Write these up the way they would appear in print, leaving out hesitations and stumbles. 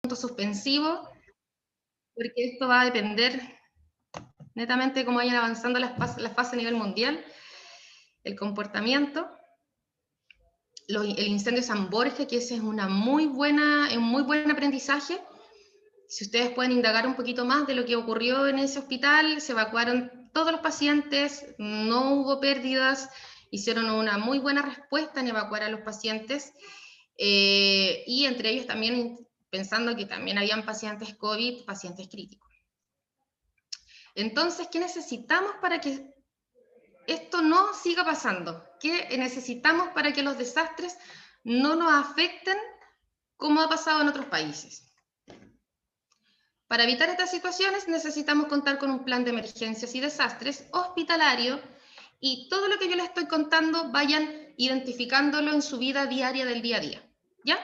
punto suspensivo, porque esto va a depender netamente de cómo vayan avanzando las fases a nivel mundial, el comportamiento. El incendio de San Borja, que ese es un muy buen aprendizaje. Si ustedes pueden indagar un poquito más de lo que ocurrió en ese hospital, se evacuaron todos los pacientes, no hubo pérdidas, hicieron una muy buena respuesta en evacuar a los pacientes, y entre ellos también pensando que también habían pacientes COVID, pacientes críticos. Entonces, ¿qué necesitamos para que esto no siga pasando? ¿Qué necesitamos para que los desastres no nos afecten como ha pasado en otros países? Para evitar estas situaciones necesitamos contar con un plan de emergencias y desastres hospitalario, y todo lo que yo les estoy contando vayan identificándolo en su vida diaria del día a día, ¿ya?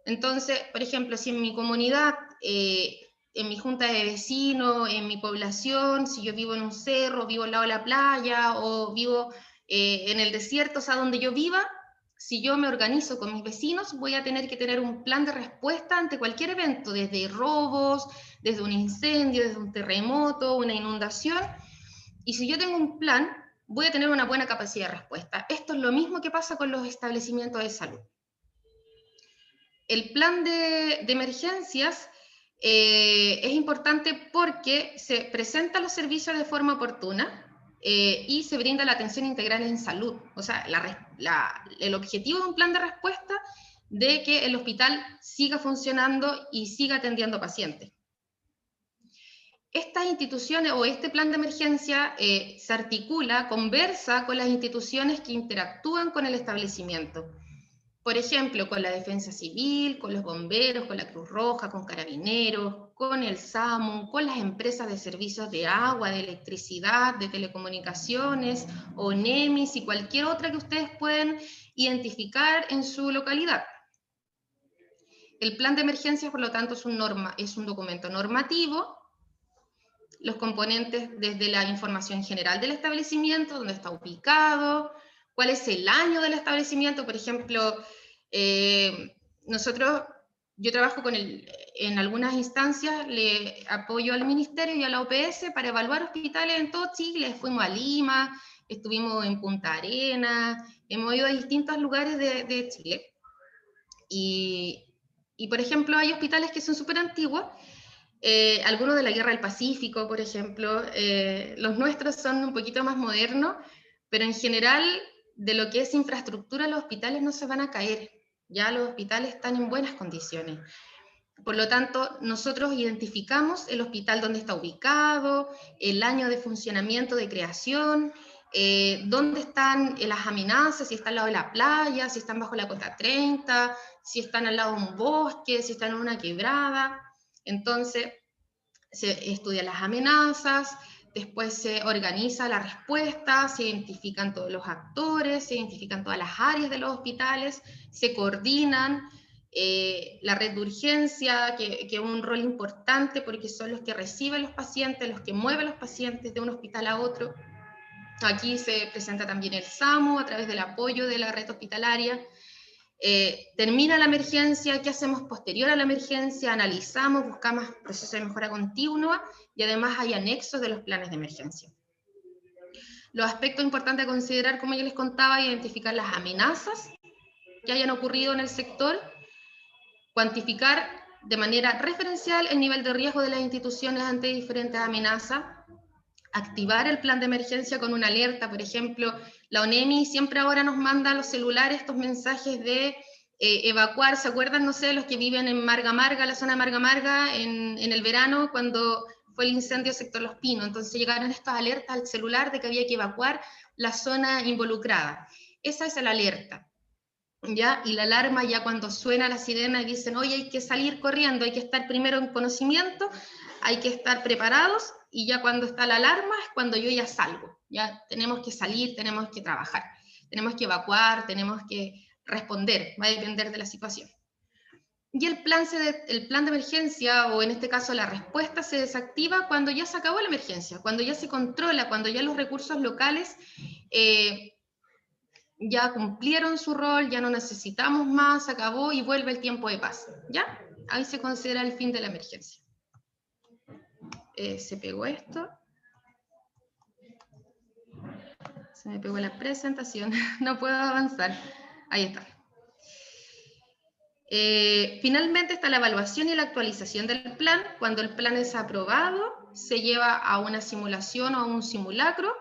Entonces, por ejemplo, si en mi comunidad, en mi junta de vecinos, en mi población, si yo vivo en un cerro, vivo al lado de la playa o vivo en el desierto, o sea, donde yo viva, si yo me organizo con mis vecinos, voy a tener que tener un plan de respuesta ante cualquier evento, desde robos, desde un incendio, desde un terremoto, una inundación. Y si yo tengo un plan, voy a tener una buena capacidad de respuesta. Esto es lo mismo que pasa con los establecimientos de salud. El plan de emergencias es importante porque se presentan los servicios de forma oportuna, y se brinda la atención integral en salud. O sea, el objetivo de un plan de respuesta de que el hospital siga funcionando y siga atendiendo pacientes. Estas instituciones o este plan de emergencia se articula, conversa con las instituciones que interactúan con el establecimiento. Por ejemplo, con la Defensa Civil, con los bomberos, con la Cruz Roja, con Carabineros, con el SAMU, con las empresas de servicios de agua, de electricidad, de telecomunicaciones, ONEMIS y cualquier otra que ustedes pueden identificar en su localidad. El plan de emergencias, por lo tanto, es un documento normativo. Los componentes desde la información general del establecimiento, dónde está ubicado, cuál es el año del establecimiento. Por ejemplo, yo trabajo en algunas instancias, le apoyo al Ministerio y a la OPS para evaluar hospitales en todo Chile. Fuimos a Lima, estuvimos en Punta Arenas, hemos ido a distintos lugares de Chile. Y, por ejemplo, hay hospitales que son súper antiguos, algunos de la Guerra del Pacífico, por ejemplo. Los nuestros son un poquito más modernos, pero en general, de lo que es infraestructura, los hospitales no se van a caer. Ya los hospitales están en buenas condiciones. Por lo tanto, nosotros identificamos el hospital donde está ubicado, el año de funcionamiento, de creación, dónde están las amenazas, si están al lado de la playa, si están bajo la cota 30, si están al lado de un bosque, si están en una quebrada. Entonces, se estudian las amenazas, después se organiza la respuesta, se identifican todos los actores, se identifican todas las áreas de los hospitales, se coordinan. La red de urgencia, que es un rol importante porque son los que reciben los pacientes, los que mueven los pacientes de un hospital a otro. Aquí se presenta también el SAMU a través del apoyo de la red hospitalaria. Termina la emergencia, ¿qué hacemos posterior a la emergencia? Analizamos, buscamos procesos de mejora continua, y además hay anexos de los planes de emergencia. Los aspectos importantes a considerar, como ya les contaba: identificar las amenazas que hayan ocurrido en el sector, cuantificar de manera referencial el nivel de riesgo de las instituciones ante diferentes amenazas, activar el plan de emergencia con una alerta. Por ejemplo, la ONEMI siempre ahora nos manda a los celulares estos mensajes de evacuar. ¿Se acuerdan? No sé, los que viven en Marga Marga, la zona de Marga Marga, en el verano, cuando fue el incendio sector Los Pinos. Entonces llegaron estas alertas al celular de que había que evacuar la zona involucrada. Esa es la alerta, ¿ya? Y la alarma, ya cuando suena la sirena y dicen, oye, hay que salir corriendo, hay que estar primero en conocimiento, hay que estar preparados, y ya cuando está la alarma es cuando yo ya salgo. Ya tenemos que salir, tenemos que trabajar, tenemos que evacuar, tenemos que responder, va a depender de la situación. Y el plan de emergencia, o en este caso la respuesta, se desactiva cuando ya se acabó la emergencia, cuando ya se controla, cuando ya los recursos locales ya cumplieron su rol, ya no necesitamos más, se acabó y vuelve el tiempo de paz, ¿ya? ahí se considera el fin de la emergencia. Se pegó esto. Se me pegó la presentación, no puedo avanzar. Ahí está. Finalmente está la evaluación y la actualización del plan. Cuando el plan es aprobado, se lleva a una simulación o a un simulacro,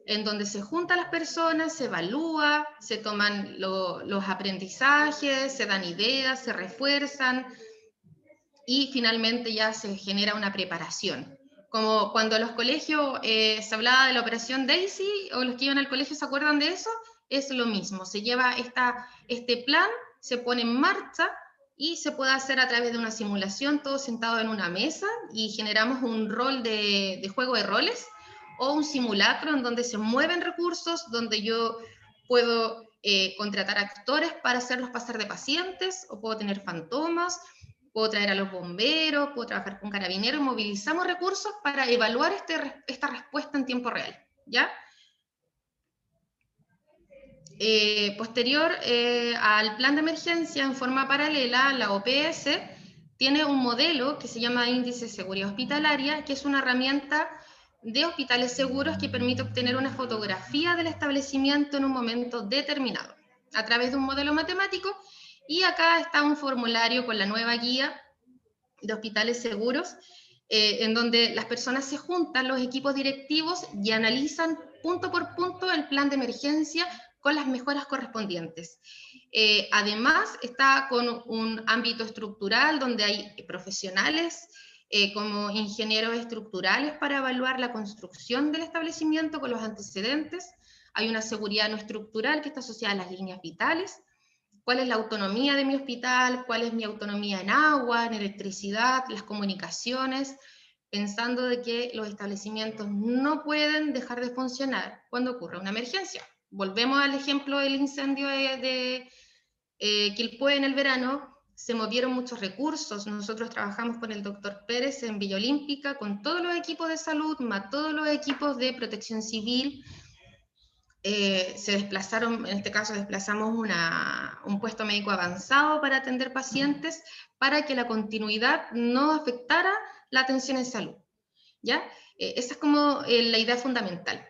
en donde se juntan las personas, se evalúa, se toman los aprendizajes, se dan ideas, se refuerzan, y finalmente ya se genera una preparación. Como cuando en los colegios se hablaba de la operación Daisy, o los que iban al colegio se acuerdan de eso, es lo mismo. Se lleva este plan, se pone en marcha y se puede hacer a través de una simulación, todos sentados en una mesa, y generamos un rol de juego de roles, o un simulacro en donde se mueven recursos, donde yo puedo contratar actores para hacerlos pasar de pacientes, o puedo tener fantomas, puedo traer a los bomberos, puedo trabajar con carabineros, movilizamos recursos para evaluar esta respuesta en tiempo real, ¿ya? Posterior al plan de emergencia, en forma paralela, la OPS tiene un modelo que se llama Índice de Seguridad Hospitalaria, que es una herramienta de hospitales seguros que permite obtener una fotografía del establecimiento en un momento determinado, a través de un modelo matemático. Y acá está un formulario con la nueva guía de hospitales seguros, en donde las personas se juntan, los equipos directivos, y analizan punto por punto el plan de emergencia con las mejoras correspondientes. Además, está con un ámbito estructural donde hay profesionales como ingenieros estructurales para evaluar la construcción del establecimiento con los antecedentes. Hay una seguridad no estructural que está asociada a las líneas vitales. ¿Cuál es la autonomía de mi hospital? ¿Cuál es mi autonomía en agua, en electricidad, las comunicaciones? Pensando de que los establecimientos no pueden dejar de funcionar cuando ocurra una emergencia. Volvemos al ejemplo del incendio de Quilpué en el verano. Se movieron muchos recursos. Nosotros trabajamos con el doctor Pérez en Villa Olímpica, con todos los equipos de salud, más todos los equipos de protección civil. Se desplazaron, en este caso desplazamos un puesto médico avanzado para atender pacientes, para que la continuidad no afectara la atención en salud, ¿ya? Esa es como la idea fundamental.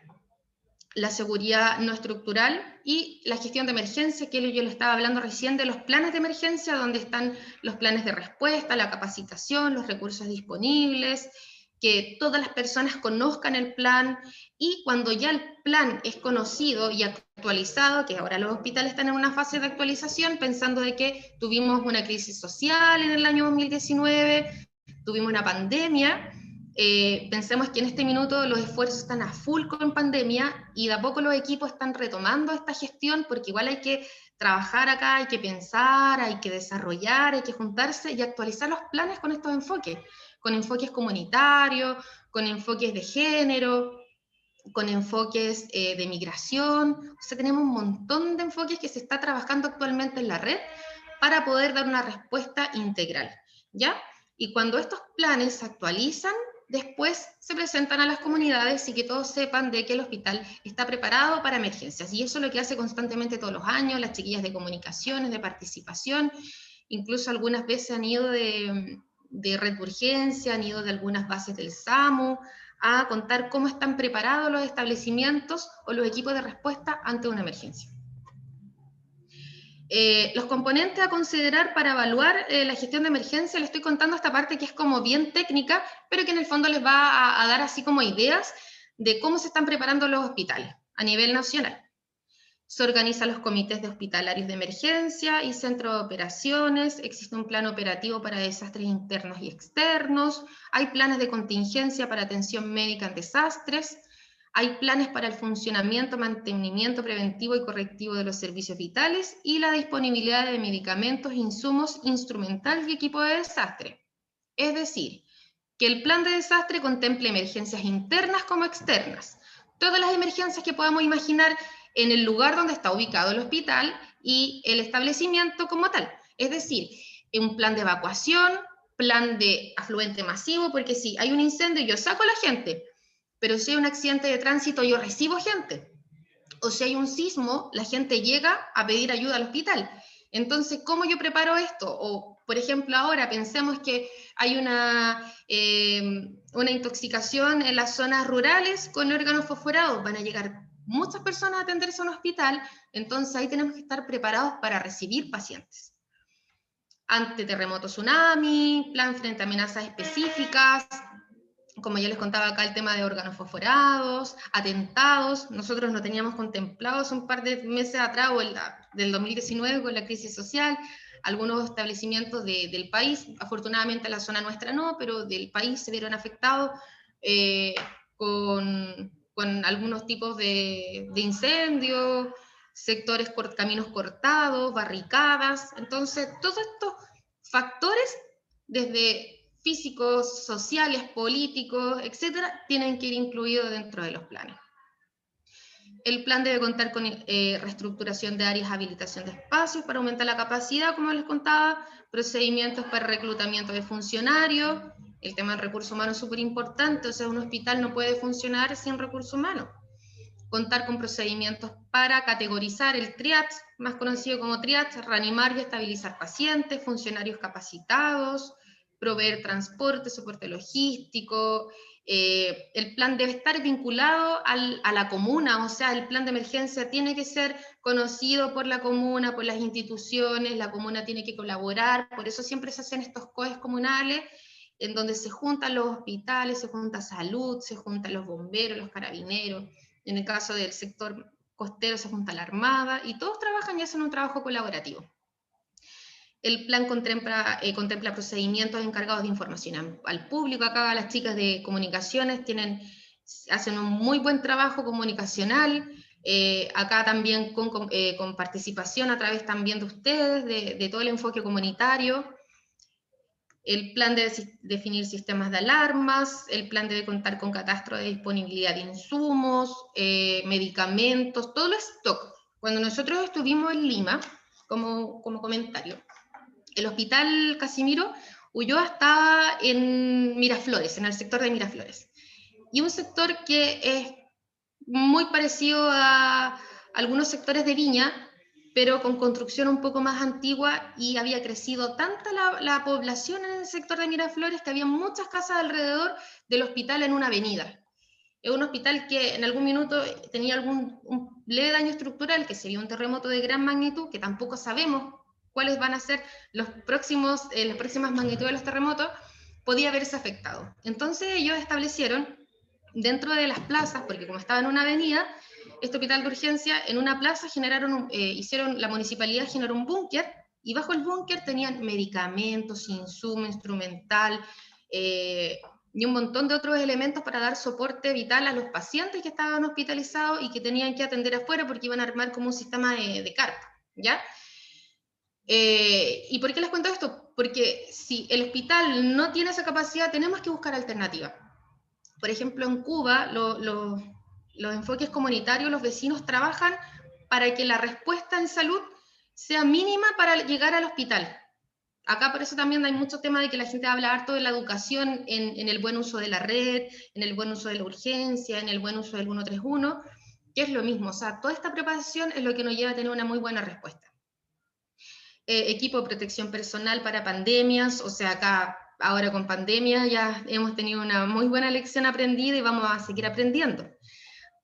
La seguridad no estructural y la gestión de emergencia, que yo le estaba hablando recién de los planes de emergencia, donde están los planes de respuesta, la capacitación, los recursos disponibles, que todas las personas conozcan el plan, y cuando ya el plan es conocido y actualizado, que ahora los hospitales están en una fase de actualización, pensando de que tuvimos una crisis social en el año 2019, tuvimos una pandemia. Pensemos que en este minuto los esfuerzos están a full con pandemia, y de a poco los equipos están retomando esta gestión, porque igual hay que trabajar acá, hay que pensar, hay que desarrollar, hay que juntarse y actualizar los planes con estos enfoques, con enfoques comunitarios, con enfoques de género, con enfoques de migración. O sea, tenemos un montón de enfoques que se está trabajando actualmente en la red para poder dar una respuesta integral, ¿ya? Y cuando estos planes se actualizan, después se presentan a las comunidades, y que todos sepan de que el hospital está preparado para emergencias. Y eso es lo que hace constantemente todos los años las chiquillas de comunicaciones, de participación. Incluso algunas veces han ido de red de urgencia, han ido de algunas bases del SAMU, a contar cómo están preparados los establecimientos o los equipos de respuesta ante una emergencia. Los componentes a considerar para evaluar la gestión de emergencia, les estoy contando esta parte que es como bien técnica, pero que en el fondo les va a dar así como ideas de cómo se están preparando los hospitales a nivel nacional. Se organizan los comités de hospitalarios de emergencia y centros de operaciones, existe un plan operativo para desastres internos y externos, hay planes de contingencia para atención médica en desastres, hay planes para el funcionamiento, mantenimiento preventivo y correctivo de los servicios vitales, y la disponibilidad de medicamentos, insumos, instrumental y equipo de desastre. Es decir, que el plan de desastre contemple emergencias internas como externas, todas las emergencias que podamos imaginar en el lugar donde está ubicado el hospital y el establecimiento como tal. Es decir, un plan de evacuación, plan de afluente masivo, porque si hay un incendio yo saco a la gente, pero si hay un accidente de tránsito yo recibo gente, o si hay un sismo la gente llega a pedir ayuda al hospital. Entonces, ¿cómo yo preparo esto? O Por ejemplo, ahora pensemos que hay una intoxicación en las zonas rurales con órganos fosforados, van a llegar muchas personas a atenderse a un hospital, entonces ahí tenemos que estar preparados para recibir pacientes. Ante terremoto, tsunami, plan frente a amenazas específicas, como ya les contaba acá, el tema de órganos fosforados, atentados. Nosotros no teníamos contemplados un par de meses atrás, o del 2019, con la crisis social, algunos establecimientos del país, afortunadamente la zona nuestra no, pero del país se vieron afectados con algunos tipos de incendios, sectores, caminos cortados, barricadas. Entonces, todos estos factores, desde físicos, sociales, políticos, etcétera, tienen que ir incluidos dentro de los planes. El plan debe contar con reestructuración de áreas, habilitación de espacios para aumentar la capacidad, como les contaba, procedimientos para reclutamiento de funcionarios. El tema del recurso humano es súper importante, o sea, un hospital no puede funcionar sin recurso humano. Contar con procedimientos para categorizar el TRIATS, más conocido como TRIATS, reanimar y estabilizar pacientes, funcionarios capacitados, proveer transporte, soporte logístico. El plan debe estar vinculado a la comuna, o sea, el plan de emergencia tiene que ser conocido por la comuna, por las instituciones, la comuna tiene que colaborar, por eso siempre se hacen estos COEs comunales, en donde se juntan los hospitales, se junta salud, se juntan los bomberos, los carabineros. En el caso del sector costero se junta la Armada, y todos trabajan y hacen un trabajo colaborativo. El plan contempla procedimientos encargados de información al público. Acá las chicas de comunicaciones hacen un muy buen trabajo comunicacional, acá también con participación a través también de ustedes, de todo el enfoque comunitario. El plan debe definir sistemas de alarmas, el plan debe contar con catastro de disponibilidad de insumos, medicamentos, todo lo stock. Cuando nosotros estuvimos en Lima, como comentario, el hospital Casimiro Ulloa estaba en Miraflores, en el sector de Miraflores. Y un sector que es muy parecido a algunos sectores de Viña, pero con construcción un poco más antigua, y había crecido tanta la población en el sector de Miraflores que había muchas casas alrededor del hospital en una avenida. Es un hospital que en algún minuto tenía un leve daño estructural, que se vio un terremoto de gran magnitud, que tampoco sabemos cuáles van a ser las próximas magnitudes de los terremotos, podía verse afectado. Entonces ellos establecieron dentro de las plazas, porque como estaba en una avenida, este hospital de urgencia, en una plaza la municipalidad generó un búnker, y bajo el búnker tenían medicamentos, insumos, instrumental, y un montón de otros elementos para dar soporte vital a los pacientes que estaban hospitalizados y que tenían que atender afuera porque iban a armar como un sistema de carpa, ¿ya? ¿Y por qué les cuento esto? Porque si el hospital no tiene esa capacidad, tenemos que buscar alternativas. Por ejemplo, en Cuba, los enfoques comunitarios, los vecinos trabajan para que la respuesta en salud sea mínima para llegar al hospital. Acá por eso también hay mucho tema de que la gente habla harto de la educación en el buen uso de la red, en el buen uso de la urgencia, en el buen uso del 131, que es lo mismo. O sea, toda esta preparación es lo que nos lleva a tener una muy buena respuesta. Equipo de protección personal para pandemias, o sea, acá ahora con pandemia ya hemos tenido una muy buena lección aprendida y vamos a seguir aprendiendo.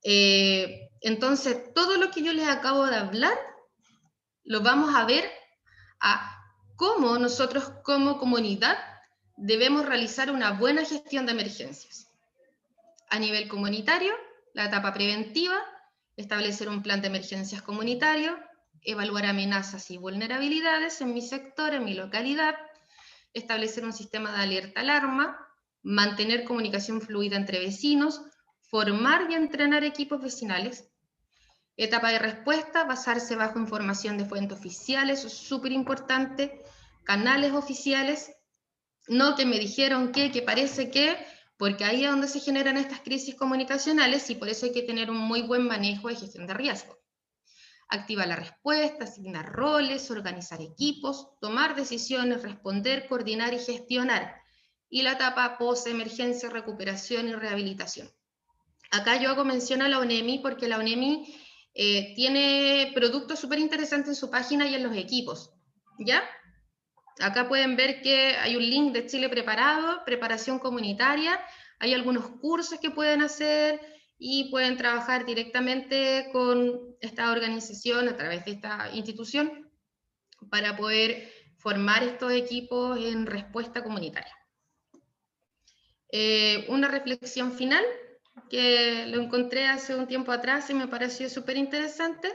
Entonces, todo lo que yo les acabo de hablar, lo vamos a ver a cómo nosotros como comunidad debemos realizar una buena gestión de emergencias. A nivel comunitario, la etapa preventiva, establecer un plan de emergencias comunitario, evaluar amenazas y vulnerabilidades en mi sector, en mi localidad, establecer un sistema de alerta-alarma, mantener comunicación fluida entre vecinos, formar y entrenar equipos vecinales. Etapa de respuesta, basarse bajo información de fuentes oficiales, eso es súper importante, canales oficiales, no que me dijeron que parece que, porque ahí es donde se generan estas crisis comunicacionales, y por eso hay que tener un muy buen manejo de gestión de riesgo. Activar la respuesta, asignar roles, organizar equipos, tomar decisiones, responder, coordinar y gestionar. Y la etapa post-emergencia, recuperación y rehabilitación. Acá yo hago mención a la ONEMI porque la ONEMI tiene productos súper interesantes en su página y en los equipos, ¿ya? Acá pueden ver que hay un link de Chile Preparado, preparación comunitaria, hay algunos cursos que pueden hacer y pueden trabajar directamente con esta organización a través de esta institución para poder formar estos equipos en respuesta comunitaria. Una reflexión final que lo encontré hace un tiempo atrás y me pareció súper interesante,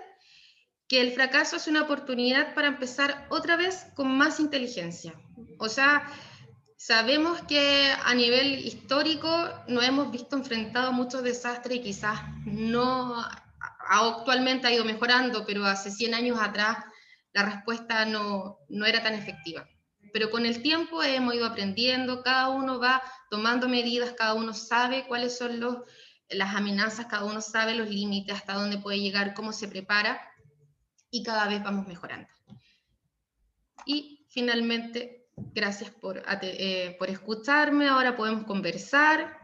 que el fracaso es una oportunidad para empezar otra vez con más inteligencia. O sea, sabemos que a nivel histórico nos hemos visto enfrentados a muchos desastres y quizás no actualmente ha ido mejorando, pero hace 100 años atrás la respuesta no era tan efectiva. Pero con el tiempo hemos ido aprendiendo, cada uno va tomando medidas, cada uno sabe cuáles son las amenazas, cada uno sabe los límites, hasta dónde puede llegar, cómo se prepara, y cada vez vamos mejorando. Y finalmente, gracias por escucharme. Ahora podemos conversar,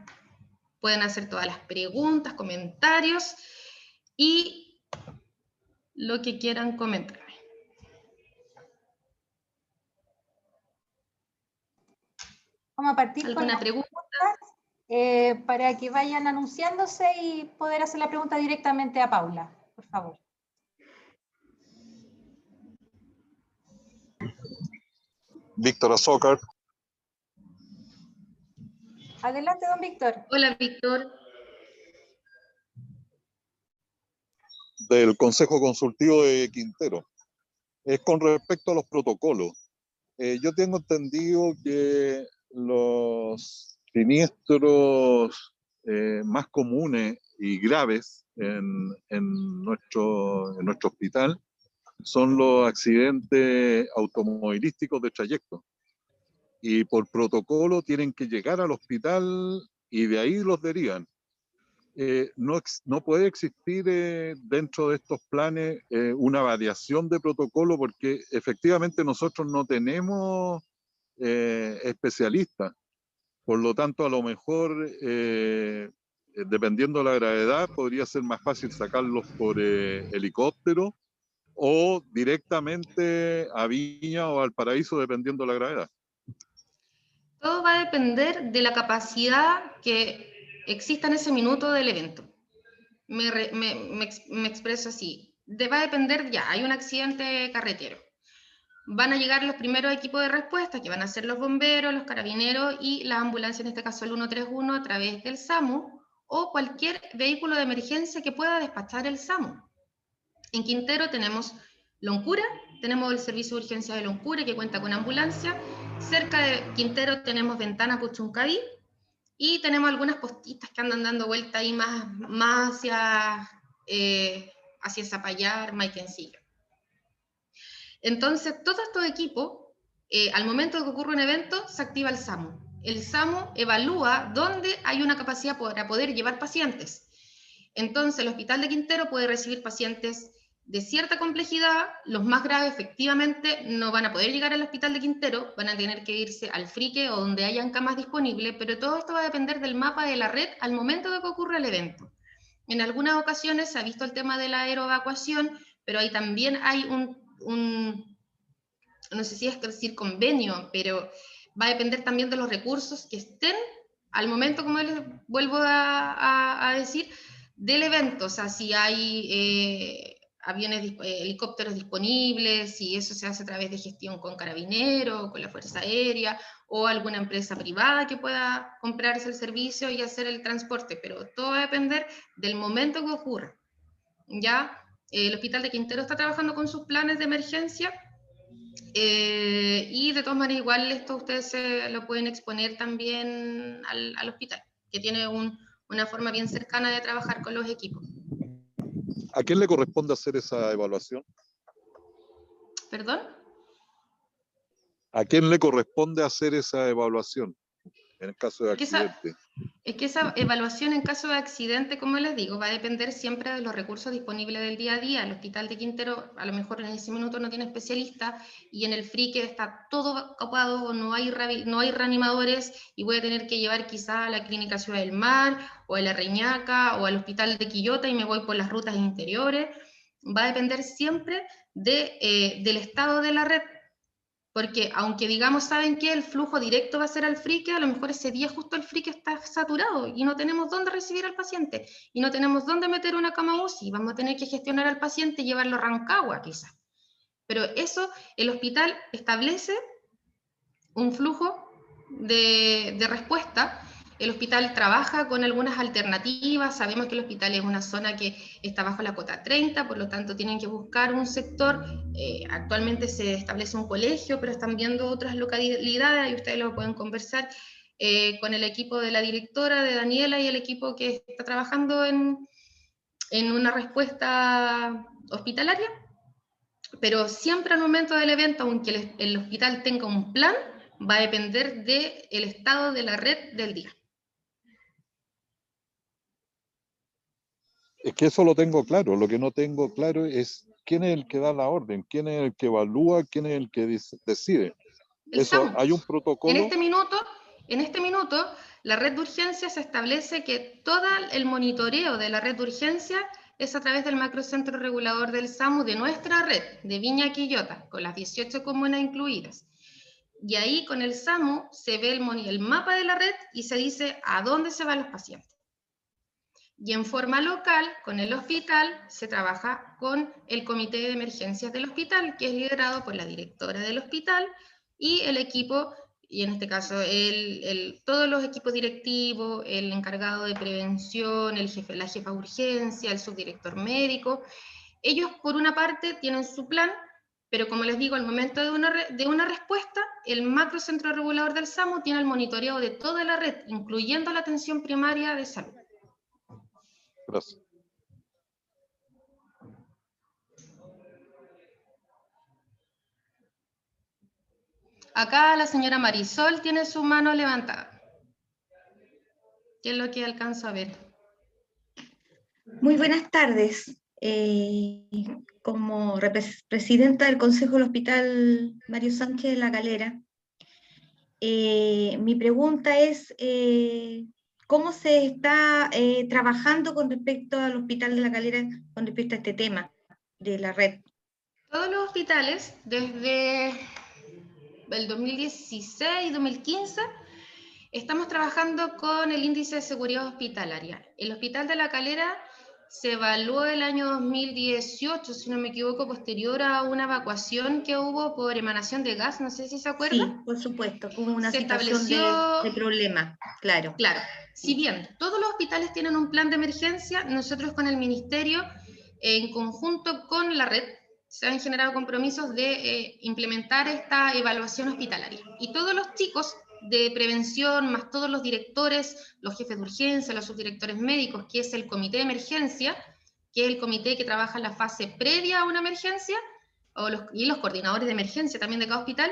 pueden hacer todas las preguntas, comentarios y lo que quieran comentarme. Vamos a partir con ¿Alguna las pregunta? preguntas para que vayan anunciándose y poder hacer la pregunta directamente a Paula, por favor. Víctor Azócar. Adelante, don Víctor. Hola, Víctor. Del Consejo Consultivo de Quintero. Es con respecto a los protocolos. Yo tengo entendido que los siniestros más comunes y graves en nuestro hospital son los accidentes automovilísticos de trayecto. Y por protocolo tienen que llegar al hospital y de ahí los derivan. No puede existir dentro de estos planes una variación de protocolo porque efectivamente nosotros no tenemos especialistas. Por lo tanto, a lo mejor, dependiendo de la gravedad, podría ser más fácil sacarlos por helicóptero o directamente a Viña o al Paraíso, dependiendo de la gravedad. Todo va a depender de la capacidad que exista en ese minuto del evento. Me expreso así. Va a depender, ya, hay un accidente carretero. Van a llegar los primeros equipos de respuesta, que van a ser los bomberos, los carabineros y la ambulancia, en este caso el 131, a través del SAMU, o cualquier vehículo de emergencia que pueda despachar el SAMU. En Quintero tenemos Loncura, tenemos el servicio de urgencia de Loncura, que cuenta con ambulancia. Cerca de Quintero tenemos Ventana Puchuncaví, y tenemos algunas postitas que andan dando vuelta ahí más hacia Zapallar, Maiquencillo. Entonces, todos estos equipos, al momento de que ocurre un evento, se activa el SAMU. El SAMU evalúa dónde hay una capacidad para poder llevar pacientes. Entonces, el Hospital de Quintero puede recibir pacientes de cierta complejidad. Los más graves, efectivamente, no van a poder llegar al Hospital de Quintero, van a tener que irse al Frique o donde hayan camas disponibles, pero todo esto va a depender del mapa de la red al momento de que ocurra el evento. En algunas ocasiones se ha visto el tema de la aeroevacuación, pero ahí también hay no sé si es decir convenio, pero va a depender también de los recursos que estén al momento, como les vuelvo a decir, del evento. O sea, si hay helicópteros disponibles, si eso se hace a través de gestión con Carabineros, con la Fuerza Aérea, o alguna empresa privada que pueda comprarse el servicio y hacer el transporte, pero todo va a depender del momento que ocurra. ¿Ya? El Hospital de Quintero está trabajando con sus planes de emergencia, y de todas maneras igual esto ustedes se lo pueden exponer también al hospital, que tiene una forma bien cercana de trabajar con los equipos. ¿A quién le corresponde hacer esa evaluación? ¿Perdón? ¿A quién le corresponde hacer esa evaluación en el caso de accidente? Es que esa evaluación en caso de accidente, como les digo, va a depender siempre de los recursos disponibles del día a día. El Hospital de Quintero a lo mejor en ese minuto no tiene especialista y en el Frique está todo ocupado, no hay reanimadores y voy a tener que llevar quizá a la Clínica Ciudad del Mar o a la Reñaca o al Hospital de Quillota y me voy por las rutas interiores. Va a depender siempre del estado de la red. Porque aunque digamos, ¿saben qué? El flujo directo va a ser al FRICE, a lo mejor ese día justo el FRICE está saturado y no tenemos dónde recibir al paciente, y no tenemos dónde meter una cama UCI, vamos a tener que gestionar al paciente y llevarlo a Rancagua quizás. Pero eso, el hospital establece un flujo de respuesta. El hospital trabaja con algunas alternativas, sabemos que el hospital es una zona que está bajo la cota 30, por lo tanto tienen que buscar un sector. Actualmente se establece un colegio, pero están viendo otras localidades y ustedes lo pueden conversar con el equipo de la directora, de Daniela, y el equipo que está trabajando en una respuesta hospitalaria. Pero siempre al momento del evento, aunque el hospital tenga un plan, va a depender del estado de la red del día. Es que eso lo tengo claro. Lo que no tengo claro es quién es el que da la orden, quién es el que evalúa, quién es el que decide. Eso, SAMU. hay un protocolo. En este minuto, la red de urgencia se establece que todo el monitoreo de la red de urgencia es a través del macrocentro regulador del SAMU de nuestra red, de Viña Quillota, con las 18 comunas incluidas. Y ahí con el SAMU se ve el mapa de la red y se dice a dónde se van los pacientes. Y en forma local, con el hospital, se trabaja con el comité de emergencias del hospital, que es liderado por la directora del hospital y el equipo, y en este caso todos los equipos directivos, el encargado de prevención, la jefa de urgencia, el subdirector médico. Ellos, por una parte, tienen su plan, pero como les digo, al momento de una respuesta, el macrocentro regulador del SAMU tiene el monitoreo de toda la red, incluyendo la atención primaria de salud. Gracias. Acá la señora Marisol tiene su mano levantada. ¿Qué es lo que alcanzo a ver? Muy buenas tardes. Como presidenta del Consejo del Hospital Mario Sánchez de La Calera, mi pregunta es, ¿cómo se está trabajando con respecto al Hospital de La Calera, con respecto a este tema de la red? Todos los hospitales, desde el 2016, 2015, estamos trabajando con el índice de seguridad hospitalaria. El Hospital de La Calera se evaluó el año 2018, si no me equivoco, posterior a una evacuación que hubo por emanación de gas, no sé si se acuerdan. Sí, por supuesto, como una Se situación estableció de problema, claro. Claro, si bien todos los hospitales tienen un plan de emergencia, nosotros con el Ministerio, en conjunto con la red, se han generado compromisos de implementar esta evaluación hospitalaria. Y todos los chicos de prevención, más todos los directores, los jefes de urgencia, los subdirectores médicos, que es el comité de emergencia, que es el comité que trabaja en la fase previa a una emergencia, y los coordinadores de emergencia también de cada hospital,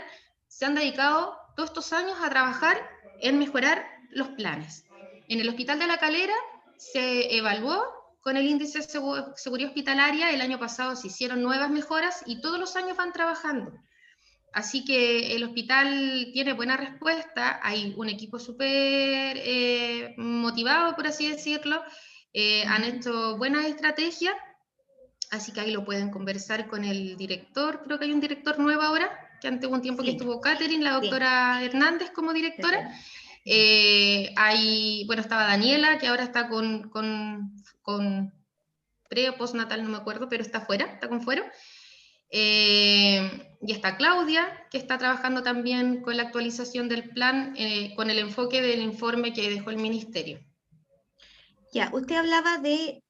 se han dedicado todos estos años a trabajar en mejorar los planes. En el Hospital de La Calera se evaluó con el índice de seguridad hospitalaria, el año pasado se hicieron nuevas mejoras y todos los años van trabajando. Así que el hospital tiene buena respuesta, hay un equipo súper motivado, por así decirlo, han hecho buenas estrategias, así que ahí lo pueden conversar con el director, creo que hay un director nuevo ahora, que antes hubo un tiempo que estuvo Catherine, la doctora Hernández como directora. Bueno, estaba Daniela, que ahora está con pre o postnatal, no me acuerdo, pero está fuera, está con fuero. Y está Claudia, que está trabajando también con la actualización del plan, con el enfoque del informe que dejó el Ministerio. Ya, usted hablaba de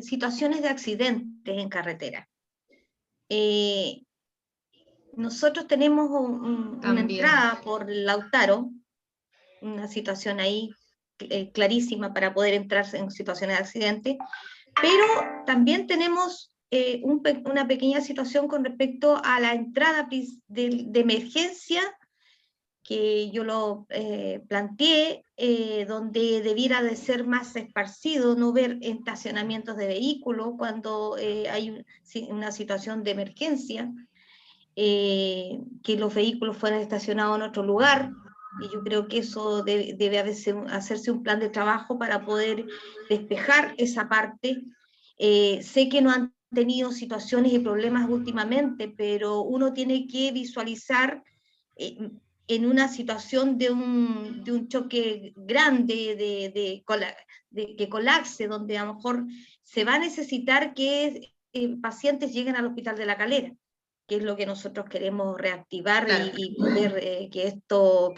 situaciones de accidentes en carretera. Nosotros tenemos una entrada por Lautaro, una situación ahí clarísima para poder entrar en situaciones de accidente, pero también tenemos una pequeña situación con respecto a la entrada de emergencia, que yo lo planteé, donde debiera de ser más esparcido, no ver estacionamientos de vehículos cuando hay una situación de emergencia, que los vehículos fueran estacionados en otro lugar, y yo creo que eso debe hacerse un plan de trabajo para poder despejar esa parte. Sé que no han tenido situaciones y problemas últimamente, pero uno tiene que visualizar en una situación de un choque grande, que colapse, donde a lo mejor se va a necesitar que pacientes lleguen al Hospital de La Calera, que es lo que nosotros queremos reactivar, claro, y poder que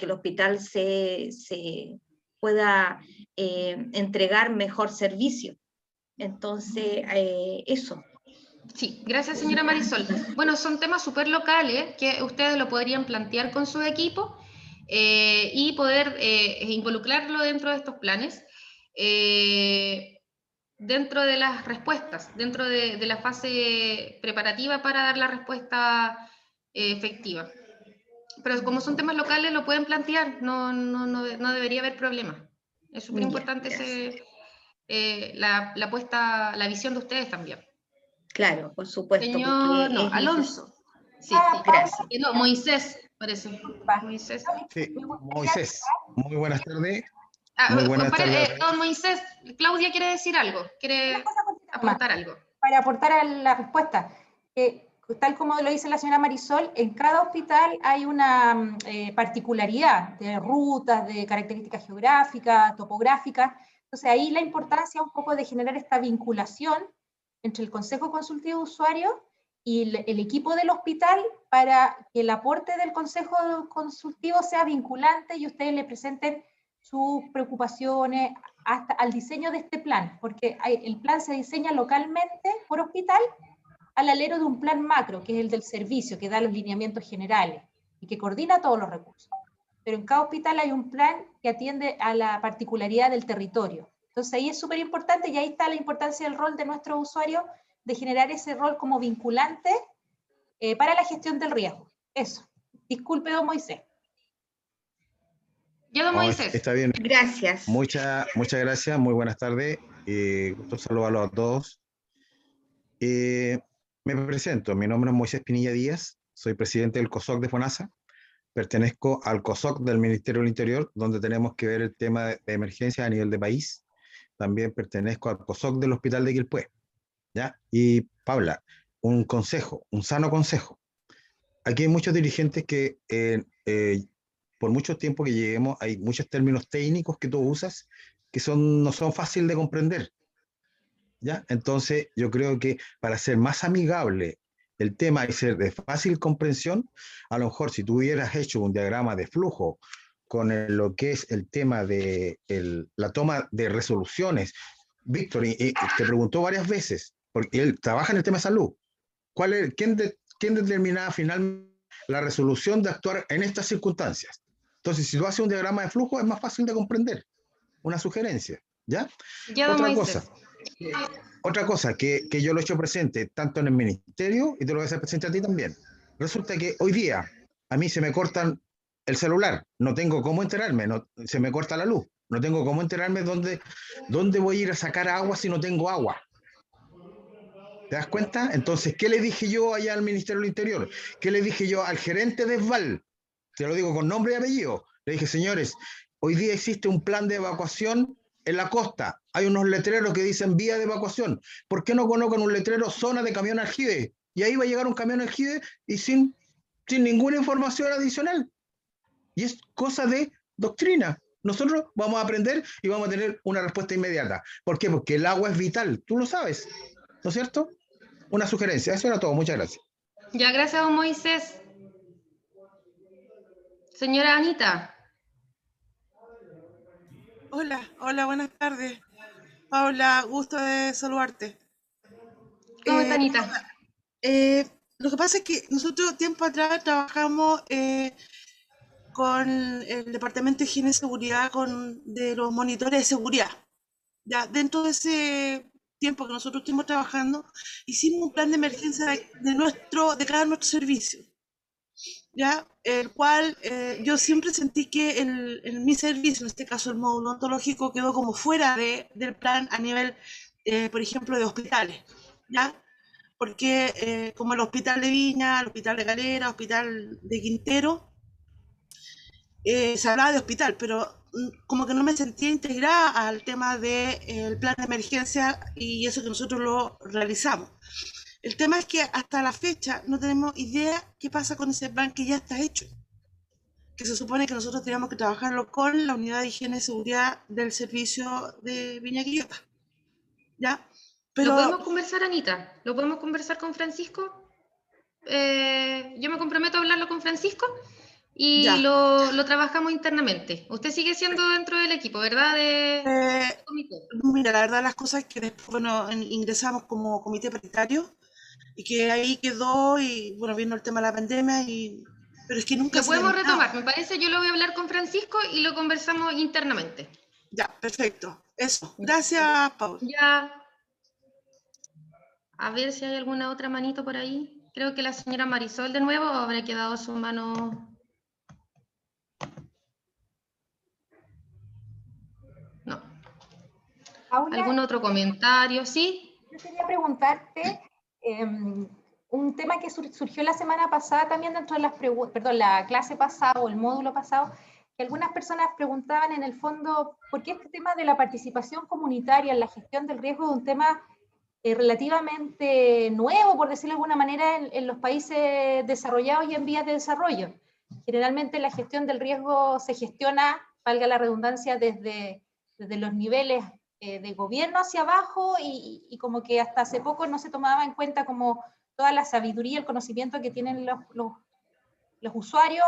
el hospital se pueda entregar mejor servicio. Entonces, eso. Sí, gracias señora Marisol. Bueno, son temas súper locales que ustedes lo podrían plantear con su equipo y poder involucrarlo dentro de estos planes, dentro de las respuestas, dentro de la fase preparativa para dar la respuesta efectiva. Pero como son temas locales, lo pueden plantear, no debería haber problema. Es súper importante la visión de ustedes también. Claro, por supuesto. Señor, no, Alonso. Sí, gracias. No, Moisés, parece. Moisés. Sí, Moisés. Muy buenas tardes. Muy buenas tardes. Don Moisés, Claudia quiere decir algo, quiere aportar algo. Para aportar a la respuesta, tal como lo dice la señora Marisol, en cada hospital hay una particularidad de rutas, de características geográficas, topográficas. Entonces ahí la importancia un poco de generar esta vinculación entre el Consejo Consultivo de Usuarios y el equipo del hospital para que el aporte del Consejo Consultivo sea vinculante y ustedes le presenten sus preocupaciones hasta al diseño de este plan, porque el plan se diseña localmente por hospital al alero de un plan macro, que es el del servicio, que da los lineamientos generales y que coordina todos los recursos. Pero en cada hospital hay un plan que atiende a la particularidad del territorio. Entonces ahí es súper importante y ahí está la importancia del rol de nuestros usuarios de generar ese rol como vinculante para la gestión del riesgo. Eso. Disculpe, don Moisés. Ya, don Moisés. Está bien. Gracias. Muchas gracias. Muy buenas tardes. Gusto saludarlos a todos. Me presento. Mi nombre es Moisés Pinilla Díaz. Soy presidente del COSOC de FONASA. Pertenezco al COSOC del Ministerio del Interior, donde tenemos que ver el tema de emergencia a nivel de país. También pertenezco al COSOC del Hospital de Quilpué, ¿ya? Y Paula, un consejo, un sano consejo. Aquí hay muchos dirigentes que por mucho tiempo que lleguemos, hay muchos términos técnicos que tú usas que no son fáciles de comprender, ¿ya? Entonces yo creo que para ser más amigable el tema y ser de fácil comprensión, a lo mejor si tú hubieras hecho un diagrama de flujo con lo que es el tema de la toma de resoluciones. Víctor te preguntó varias veces, porque él trabaja en el tema de salud, ¿quién determinaba finalmente la resolución de actuar en estas circunstancias? Entonces, si tú haces un diagrama de flujo, es más fácil de comprender. Una sugerencia, ¿ya? Otra cosa que yo lo he hecho presente tanto en el ministerio y te lo voy a hacer presente a ti también. Resulta que hoy día a mí se me cortan el celular, no tengo cómo enterarme, se me corta la luz, no tengo cómo enterarme dónde voy a ir a sacar agua si no tengo agua. ¿Te das cuenta? Entonces, ¿qué le dije yo allá al Ministerio del Interior? ¿Qué le dije yo al gerente de SVAL? Te lo digo con nombre y apellido. Le dije, señores, hoy día existe un plan de evacuación en la costa. Hay unos letreros que dicen vía de evacuación. ¿Por qué no colocan un letrero zona de camión aljibe? Y ahí va a llegar un camión aljibe y sin ninguna información adicional. Y es cosa de doctrina. Nosotros vamos a aprender y vamos a tener una respuesta inmediata. ¿Por qué? Porque el agua es vital. Tú lo sabes, ¿no es cierto? Una sugerencia. Eso era todo. Muchas gracias. Ya, gracias, don Moisés. Señora Anita. Hola, buenas tardes. Paula, gusto de saludarte. ¿Cómo está, Anita? Lo que pasa es que nosotros tiempo atrás trabajamos con el Departamento de Higiene y Seguridad de los monitores de seguridad. Ya, dentro de ese tiempo que nosotros estuvimos trabajando, hicimos un plan de emergencia de cada nuestro servicio. ¿Ya? El cual yo siempre sentí que mi servicio, en este caso el módulo ontológico, quedó como fuera del plan a nivel, por ejemplo, de hospitales, ¿ya? Porque como el Hospital de Viña, el Hospital de Calera, el Hospital de Quintero, se hablaba de hospital, pero como que no me sentía integrada al tema del plan de emergencia y eso que nosotros lo realizamos. El tema es que hasta la fecha no tenemos idea qué pasa con ese plan que ya está hecho, que se supone que nosotros teníamos que trabajarlo con la unidad de higiene y seguridad del servicio de Viña Quillota, ¿ya? Pero, ¿lo podemos conversar, Anita? ¿Lo podemos conversar con Francisco? Yo me comprometo a hablarlo con Francisco y lo trabajamos internamente. Usted sigue siendo dentro del equipo, ¿verdad? De comité. Mira, la verdad las cosas es que después, bueno, ingresamos como comité paritario y que ahí quedó y bueno, vino el tema de la pandemia pero es que nunca lo podemos retomar, me parece. Yo lo voy a hablar con Francisco y lo conversamos internamente. Ya, perfecto. Eso. Gracias, Paul. Ya. A ver si hay alguna otra manito por ahí. Creo que la señora Marisol de nuevo habrá quedado su mano. No. Paula, ¿algún otro comentario? ¿Sí? Yo quería preguntarte un tema que surgió la semana pasada también dentro de las la clase pasada o el módulo pasado, que algunas personas preguntaban en el fondo por qué este tema de la participación comunitaria en la gestión del riesgo es un tema relativamente nuevo, por decirlo de alguna manera, en los países desarrollados y en vías de desarrollo. Generalmente la gestión del riesgo se gestiona, valga la redundancia, desde los niveles de gobierno hacia abajo y como que hasta hace poco no se tomaba en cuenta como toda la sabiduría, el conocimiento que tienen los usuarios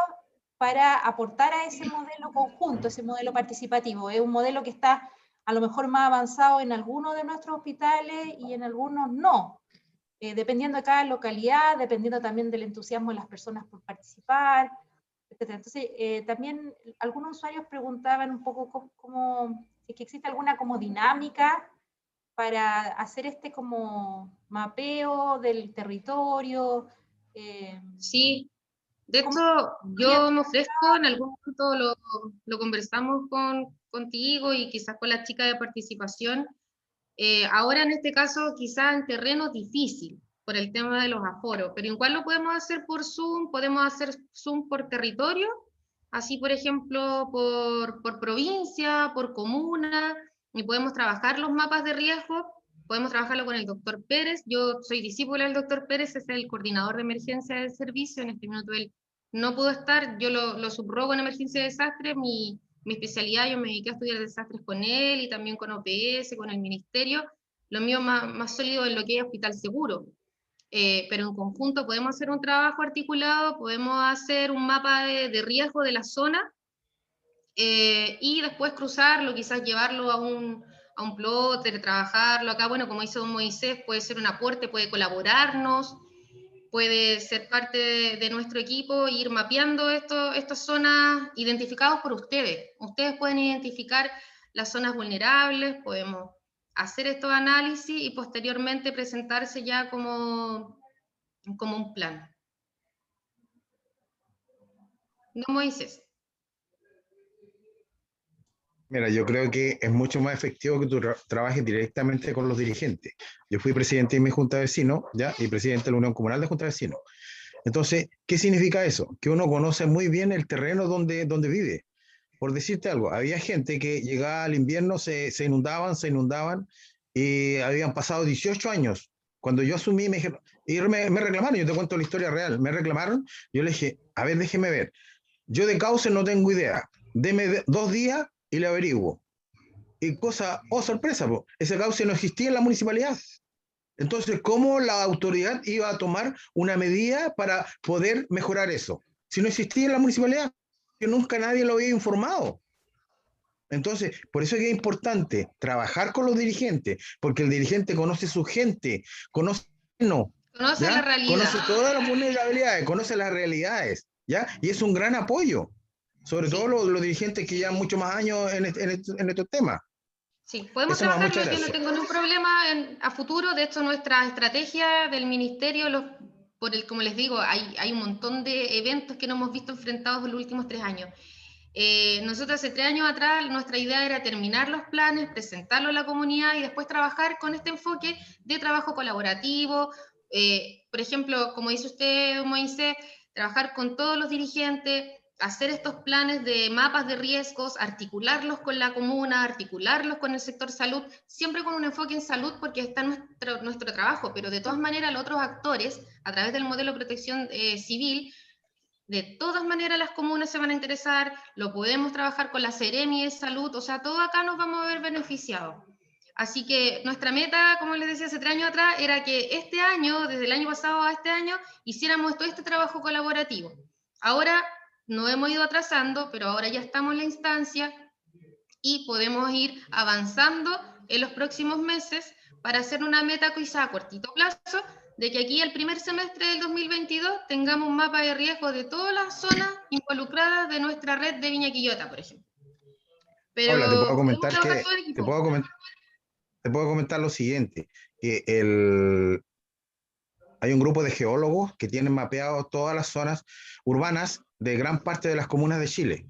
para aportar a ese modelo conjunto, ese modelo participativo. Es un modelo que está a lo mejor más avanzado en algunos de nuestros hospitales y en algunos no, dependiendo de cada localidad, dependiendo también del entusiasmo de las personas por participar, etc. Entonces, también algunos usuarios preguntaban un poco cómo si es que existe alguna como dinámica para hacer este como mapeo del territorio. Sí, de hecho, yo me ofrezco, en algún punto lo conversamos contigo y quizás con la chica de participación. Ahora en este caso quizás en terreno difícil por el tema de los aforos, pero igual lo podemos hacer por Zoom, podemos hacer Zoom por territorio, así por ejemplo por provincia, por comuna, y podemos trabajar los mapas de riesgo, podemos trabajarlo con el doctor Pérez. Yo soy discípula del doctor Pérez, es el coordinador de emergencia del servicio. En este minuto él no pudo estar, yo lo subrogo en emergencia de desastre. Mi especialidad, yo me dediqué a estudiar desastres con él y también con OPS, con el ministerio. Lo mío más sólido en lo que es hospital seguro. Pero en conjunto podemos hacer un trabajo articulado, podemos hacer un mapa de riesgo de la zona y después cruzarlo, quizás llevarlo a un plotter, trabajarlo acá. Bueno, como dice don Moisés, puede ser un aporte, puede colaborarnos, puede ser parte de nuestro equipo e ir mapeando estas zonas identificadas por ustedes. Ustedes pueden identificar las zonas vulnerables, podemos hacer estos análisis y posteriormente presentarse ya como un plan. ¿No, Moisés? Mira, yo creo que es mucho más efectivo que tú trabajes directamente con los dirigentes. Yo fui presidente de mi Junta de Vecinos, ¿ya? Y presidente de la Unión Comunal de Junta de Vecinos. Entonces, ¿qué significa eso? Que uno conoce muy bien el terreno donde vive. Por decirte algo, había gente que llegaba al invierno, se inundaban, y habían pasado 18 años. Cuando yo asumí, me dijeron, y me reclamaron, yo te cuento la historia real, me reclamaron, yo le dije, a ver, déjeme ver. Yo de cauce no tengo idea. Deme 2 días y le averiguo. Y sorpresa, ese cauce no existía en la municipalidad. Entonces, ¿cómo la autoridad iba a tomar una medida para poder mejorar eso? Si no existía en la municipalidad, que nunca nadie lo había informado. Entonces, por eso es que es importante trabajar con los dirigentes, porque el dirigente conoce su gente, conoce la realidad, conoce todas las vulnerabilidades, conoce las realidades, ¿ya? Y es un gran apoyo, sobre todo los dirigentes que llevan muchos más años en estos temas. Sí, podemos trabajarlo, yo no tengo ningún problema a futuro. De hecho, nuestra estrategia del ministerio, como les digo, hay un montón de eventos que no hemos visto enfrentados en los últimos 3 años. Nosotros hace 3 años atrás, nuestra idea era terminar los planes, presentarlo a la comunidad y después trabajar con este enfoque de trabajo colaborativo. Por ejemplo, como dice usted, Moisés, trabajar con todos los dirigentes, hacer estos planes de mapas de riesgos, articularlos con la comuna, articularlos con el sector salud, siempre con un enfoque en salud porque está nuestro trabajo, pero de todas maneras los otros actores, a través del modelo de protección civil, de todas maneras las comunas se van a interesar, lo podemos trabajar con la Seremi de Salud, o sea, todo acá nos vamos a ver beneficiados. Así que nuestra meta, como les decía hace 3 años atrás, era que este año, desde el año pasado a este año, hiciéramos todo este trabajo colaborativo. Ahora nos hemos ido atrasando, pero ahora ya estamos en la instancia y podemos ir avanzando en los próximos meses para hacer una meta quizá a cortito plazo, de que aquí el primer semestre del 2022 tengamos un mapa de riesgo de todas las zonas involucradas de nuestra red de Viña Quillota, por ejemplo. Pero Paula, te puedo comentar trabajar que todo en equipo. te puedo comentar lo siguiente, que hay un grupo de geólogos que tienen mapeado todas las zonas urbanas de gran parte de las comunas de Chile.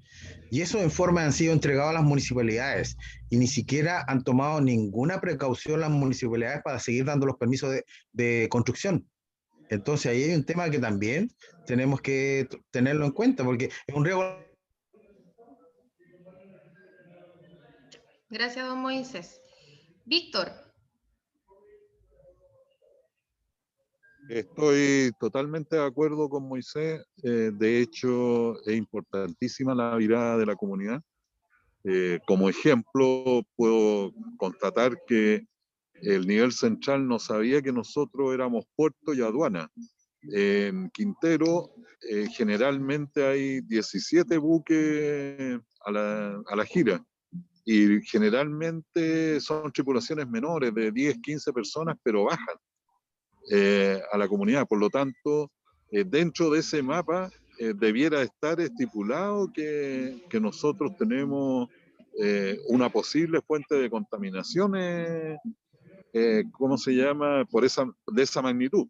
Y esos informes han sido entregados a las municipalidades y ni siquiera han tomado ninguna precaución las municipalidades para seguir dando los permisos de construcción. Entonces ahí hay un tema que también tenemos que tenerlo en cuenta, porque es un riesgo. Gracias, don Moisés. Víctor. Estoy totalmente de acuerdo con Moisés. De hecho, es importantísima la mirada de la comunidad. Como ejemplo, puedo constatar que el nivel central no sabía que nosotros éramos puerto y aduana. En Quintero, generalmente hay 17 buques a la gira. Y generalmente son tripulaciones menores de 10, 15 personas, pero bajan a la comunidad. Por lo tanto, dentro de ese mapa debiera estar estipulado que nosotros tenemos una posible fuente de contaminaciones, ¿cómo se llama? De esa magnitud.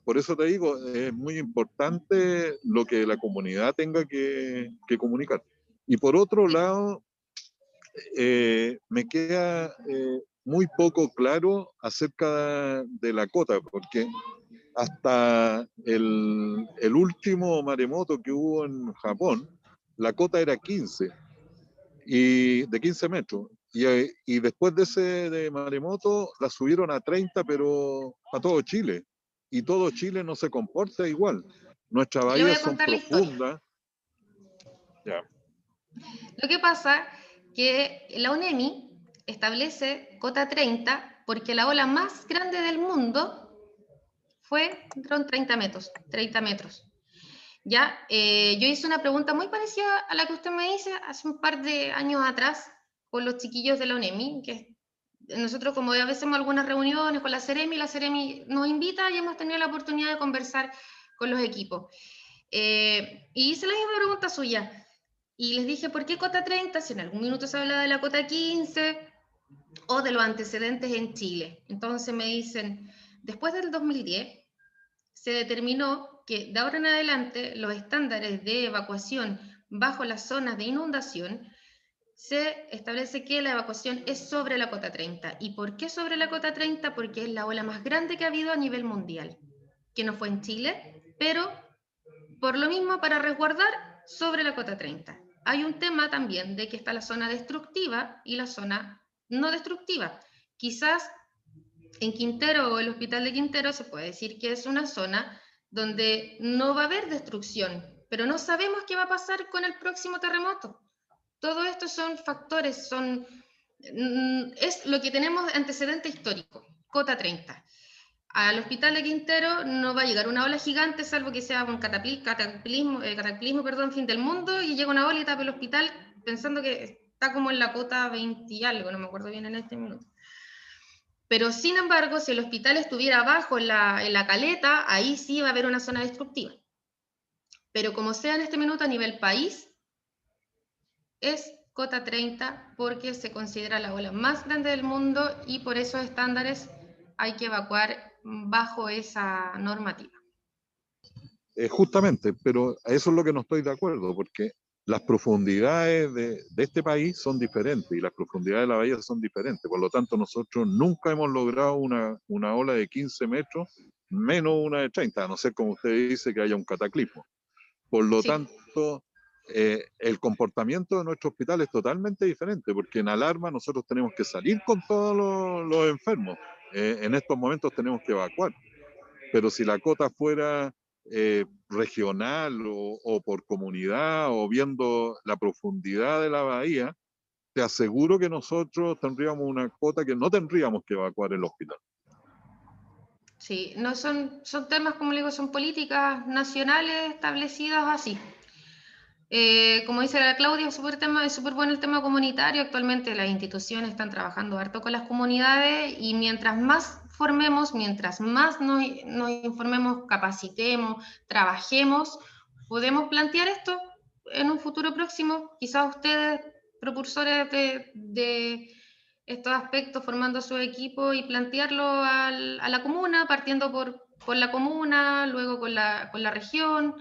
Por eso te digo, es muy importante lo que la comunidad tenga que comunicar. Y por otro lado, me queda muy poco claro acerca de la cota, porque hasta el último maremoto que hubo en Japón, la cota era 15, de 15 metros. Y después de ese maremoto la subieron a 30, pero a todo Chile. Y todo Chile no se comporta igual. Nuestras Yo le voy bahías a son contar la historia. profundas. Ya. Lo que pasa que la UNEMI establece cota 30 porque la ola más grande del mundo fueron 30 metros. 30 metros. Ya, yo hice una pregunta muy parecida a la que usted me hizo hace un par de años atrás con los chiquillos de la UNEMI, que nosotros como a veces hacemos algunas reuniones con la Seremi nos invita y hemos tenido la oportunidad de conversar con los equipos. Y hice la misma pregunta suya. Y les dije, ¿por qué cota 30? Si en algún minuto se habla de la cota 15 o de los antecedentes en Chile. Entonces me dicen, después del 2010 se determinó que de ahora en adelante los estándares de evacuación bajo las zonas de inundación se establece que la evacuación es sobre la cota 30. ¿Y por qué sobre la cota 30? Porque es la ola más grande que ha habido a nivel mundial, que no fue en Chile, pero por lo mismo para resguardar sobre la cota 30. Hay un tema también de que está la zona destructiva y la zona no destructiva. Quizás en Quintero o el hospital de Quintero se puede decir que es una zona donde no va a haber destrucción, pero no sabemos qué va a pasar con el próximo terremoto. Todo esto son factores, es lo que tenemos antecedente histórico, cota 30. Al hospital de Quintero no va a llegar una ola gigante, salvo que sea un cataclismo, fin del mundo, y llega una ola y tapa el hospital pensando que está como en la cota 20 y algo, no me acuerdo bien en este minuto. Pero sin embargo, si el hospital estuviera abajo en la caleta, ahí sí va a haber una zona destructiva. Pero como sea en este minuto a nivel país, es cota 30 porque se considera la ola más grande del mundo y por esos estándares hay que evacuar bajo esa normativa. Justamente, pero a eso es lo que no estoy de acuerdo, porque las profundidades de este país son diferentes y las profundidades de la bahía son diferentes. Por lo tanto, nosotros nunca hemos logrado una ola de 15 metros, menos una de 30, a no ser, como usted dice, que haya un cataclismo. Por lo tanto, el comportamiento de nuestro hospital es totalmente diferente, porque en alarma nosotros tenemos que salir con todos los enfermos. En estos momentos tenemos que evacuar. Pero si la cota fuera regional o por comunidad o viendo la profundidad de la bahía, te aseguro que nosotros tendríamos una cota que no tendríamos que evacuar el hospital. Sí, no son temas, como le digo, son políticas nacionales establecidas así. Como dice la Claudia, es súper bueno el tema comunitario. Actualmente las instituciones están trabajando harto con las comunidades y mientras más formemos, mientras más nos informemos, capacitemos, trabajemos, podemos plantear esto en un futuro próximo. Quizás ustedes, propulsores de estos aspectos, formando su equipo y plantearlo a la comuna, partiendo por la comuna, luego con la región,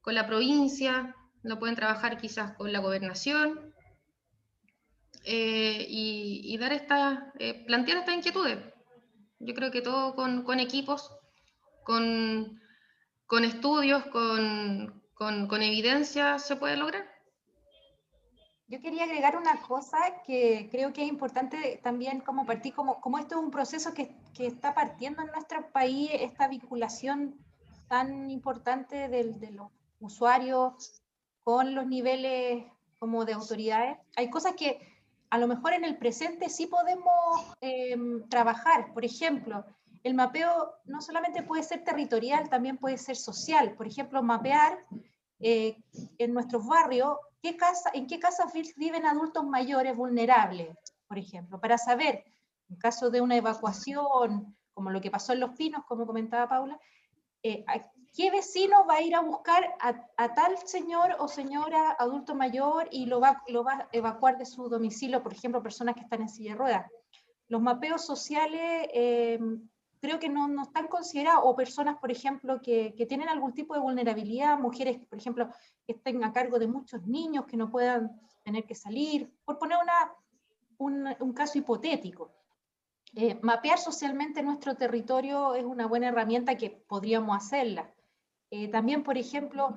con la provincia, lo pueden trabajar quizás con la gobernación, y dar plantear estas inquietudes. Yo creo que todo con equipos, con estudios, con evidencia se puede lograr. Yo quería agregar una cosa que creo que es importante también como partir, como esto es un proceso que está partiendo en nuestro país, esta vinculación tan importante de los usuarios con los niveles como de autoridades. Hay cosas que a lo mejor en el presente sí podemos trabajar. Por ejemplo, el mapeo no solamente puede ser territorial, también puede ser social. Por ejemplo, mapear en nuestros barrios en qué casas viven adultos mayores vulnerables, por ejemplo, para saber, en caso de una evacuación, como lo que pasó en Los Pinos, como comentaba Paula, ¿qué vecino va a ir a buscar a tal señor o señora adulto mayor y lo va a evacuar de su domicilio, por ejemplo, personas que están en silla de ruedas? Los mapeos sociales creo que no están considerados, o personas, por ejemplo, que tienen algún tipo de vulnerabilidad, mujeres, por ejemplo, que estén a cargo de muchos niños que no puedan tener que salir, por poner un caso hipotético. Mapear socialmente nuestro territorio es una buena herramienta que podríamos hacerla. También, por ejemplo,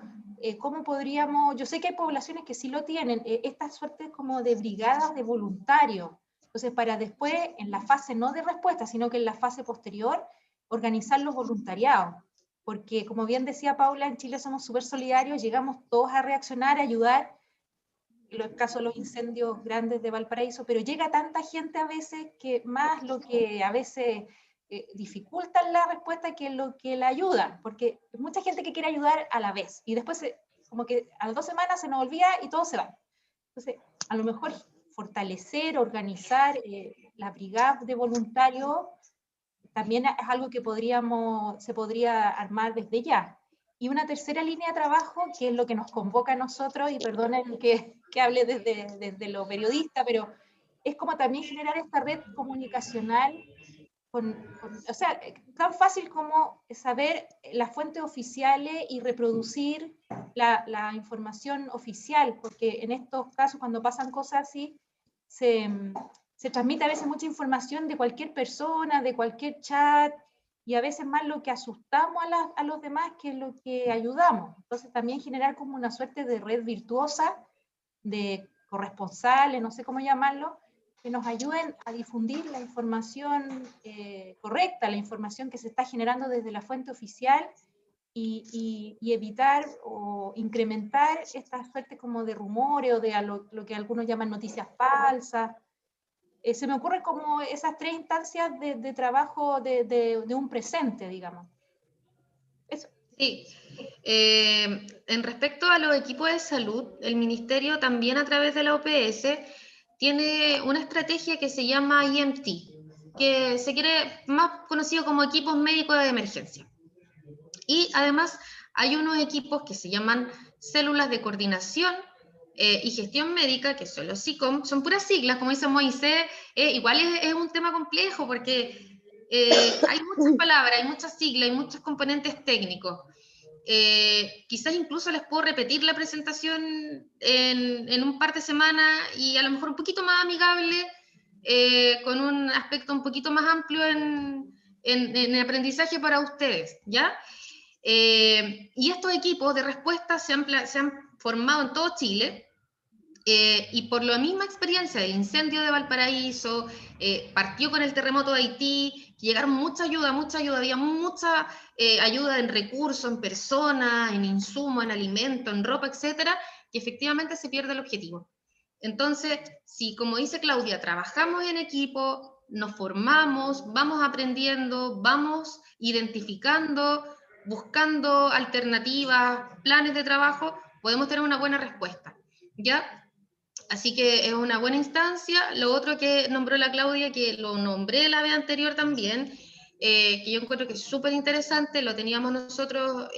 ¿cómo podríamos? Yo sé que hay poblaciones que sí lo tienen, esta suerte como de brigadas de voluntarios. Entonces, para después, en la fase no de respuesta, sino que en la fase posterior, organizar los voluntariados. Porque, como bien decía Paula, en Chile somos súper solidarios, llegamos todos a reaccionar, a ayudar, en el caso de los incendios grandes de Valparaíso, pero llega tanta gente a veces que más lo que a veces dificulta la respuesta que lo que la ayuda, porque hay mucha gente que quiere ayudar a la vez, y después como que a las 2 semanas se nos olvida y todo se va. Entonces, a lo mejor fortalecer, organizar la brigada de voluntarios también es algo que se podría armar desde ya. Y una tercera línea de trabajo, que es lo que nos convoca a nosotros, y perdonen que hable desde lo periodista, pero es como también generar esta red comunicacional, o sea, tan fácil como saber las fuentes oficiales y reproducir la información oficial, porque en estos casos, cuando pasan cosas así, se transmite a veces mucha información de cualquier persona, de cualquier chat, y a veces más lo que asustamos a los demás que lo que ayudamos. Entonces también generar como una suerte de red virtuosa, de corresponsales, no sé cómo llamarlo, que nos ayuden a difundir la información correcta, la información que se está generando desde la fuente oficial, y evitar o incrementar esta suerte como de rumores o de lo que algunos llaman noticias falsas. Se me ocurre como esas 3 instancias de trabajo de un presente, digamos. Eso. Sí. En respecto a los equipos de salud, el Ministerio también a través de la OPS tiene una estrategia que se llama EMT, que se quiere más conocido como equipos médicos de emergencia. Y además hay unos equipos que se llaman células de coordinación y gestión médica, que son los SICOM, son puras siglas, como dice Moisés, igual es un tema complejo porque hay muchas palabras, hay muchas siglas, hay muchos componentes técnicos. Quizás incluso les puedo repetir la presentación en un par de semanas y a lo mejor un poquito más amigable, con un aspecto un poquito más amplio en el aprendizaje para ustedes, ¿ya? Y estos equipos de respuesta se han formado en todo Chile, y por la misma experiencia del incendio de Valparaíso, partió con el terremoto de Haití, llegaron mucha ayuda, había mucha ayuda en recursos, en personas, en insumos, en alimentos, en ropa, etcétera, que efectivamente se pierde el objetivo. Entonces, si como dice Claudia, trabajamos en equipo, nos formamos, vamos aprendiendo, vamos identificando, buscando alternativas, planes de trabajo, podemos tener una buena respuesta, ¿ya? Así que es una buena instancia. Lo otro que nombró la Claudia, que lo nombré la vez anterior también, que yo encuentro que es súper interesante, lo teníamos nosotros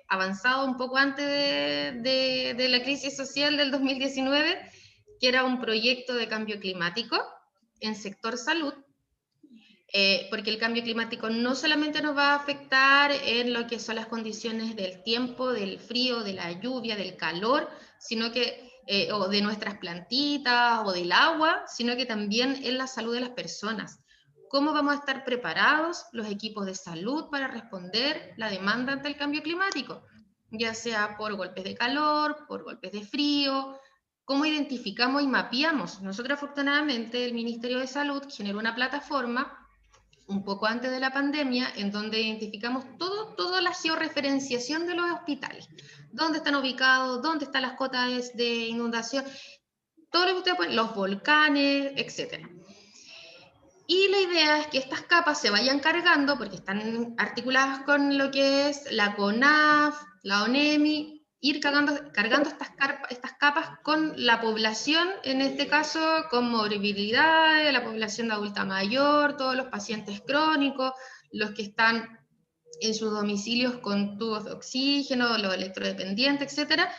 avanzado un poco antes de la crisis social del 2019, que era un proyecto de cambio climático en sector salud, porque el cambio climático no solamente nos va a afectar en lo que son las condiciones del tiempo, del frío, de la lluvia, del calor, sino que, o de nuestras plantitas, o del agua, sino que también en la salud de las personas. ¿Cómo vamos a estar preparados los equipos de salud para responder la demanda ante el cambio climático? Ya sea por golpes de calor, por golpes de frío. ¿Cómo identificamos y mapeamos? Nosotros afortunadamente el Ministerio de Salud generó una plataforma un poco antes de la pandemia, en donde identificamos toda la georreferenciación de los hospitales, dónde están ubicados, dónde están las cotas de inundación, todo lo que ustedes pueden, los volcanes, etc. Y la idea es que estas capas se vayan cargando, porque están articuladas con lo que es la CONAF, la ONEMI, ir cargando estas capas con la población, en este caso con morbilidades, la población de adulta mayor, todos los pacientes crónicos, los que están en sus domicilios con tubos de oxígeno, los electrodependientes, etcétera,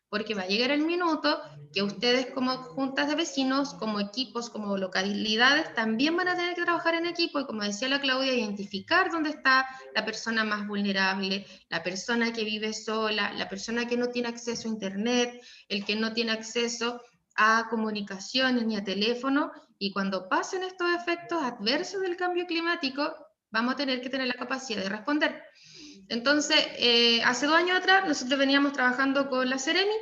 porque va a llegar el minuto que ustedes como juntas de vecinos, como equipos, como localidades, también van a tener que trabajar en equipo y, como decía la Claudia, identificar dónde está la persona más vulnerable, la persona que vive sola, la persona que no tiene acceso a internet, el que no tiene acceso a comunicaciones ni a teléfono, y cuando pasen estos efectos adversos del cambio climático, vamos a tener que tener la capacidad de responder. Entonces, hace 2 años atrás, nosotros veníamos trabajando con la Seremi,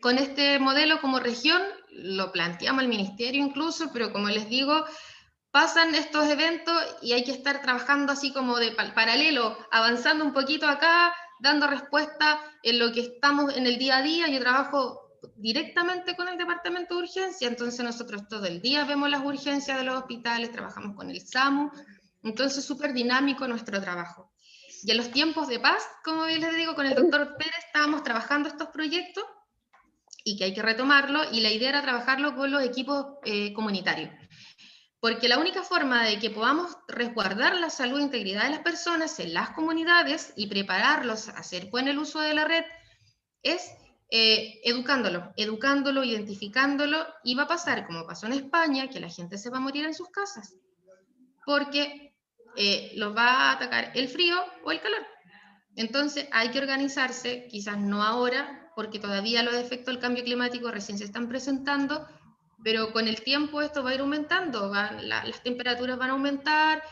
con este modelo como región, lo planteamos al ministerio incluso, pero como les digo, pasan estos eventos y hay que estar trabajando así como de paralelo, avanzando un poquito acá, dando respuesta en lo que estamos en el día a día. Yo trabajo directamente con el departamento de urgencia, entonces nosotros todo el día vemos las urgencias de los hospitales, trabajamos con el SAMU, entonces súper dinámico nuestro trabajo. Y en los tiempos de paz, como bien les digo, con el doctor Pérez estábamos trabajando estos proyectos y que hay que retomarlo, y la idea era trabajarlo con los equipos comunitarios. Porque la única forma de que podamos resguardar la salud e integridad de las personas en las comunidades y prepararlos a hacer buen el uso de la red es educándolo, identificándolo, y va a pasar como pasó en España, que la gente se va a morir en sus casas, porque los va a atacar el frío o el calor. Entonces hay que organizarse, quizás no ahora, porque todavía los efectos del cambio climático recién se están presentando, pero con el tiempo esto va a ir aumentando, las temperaturas van a aumentar,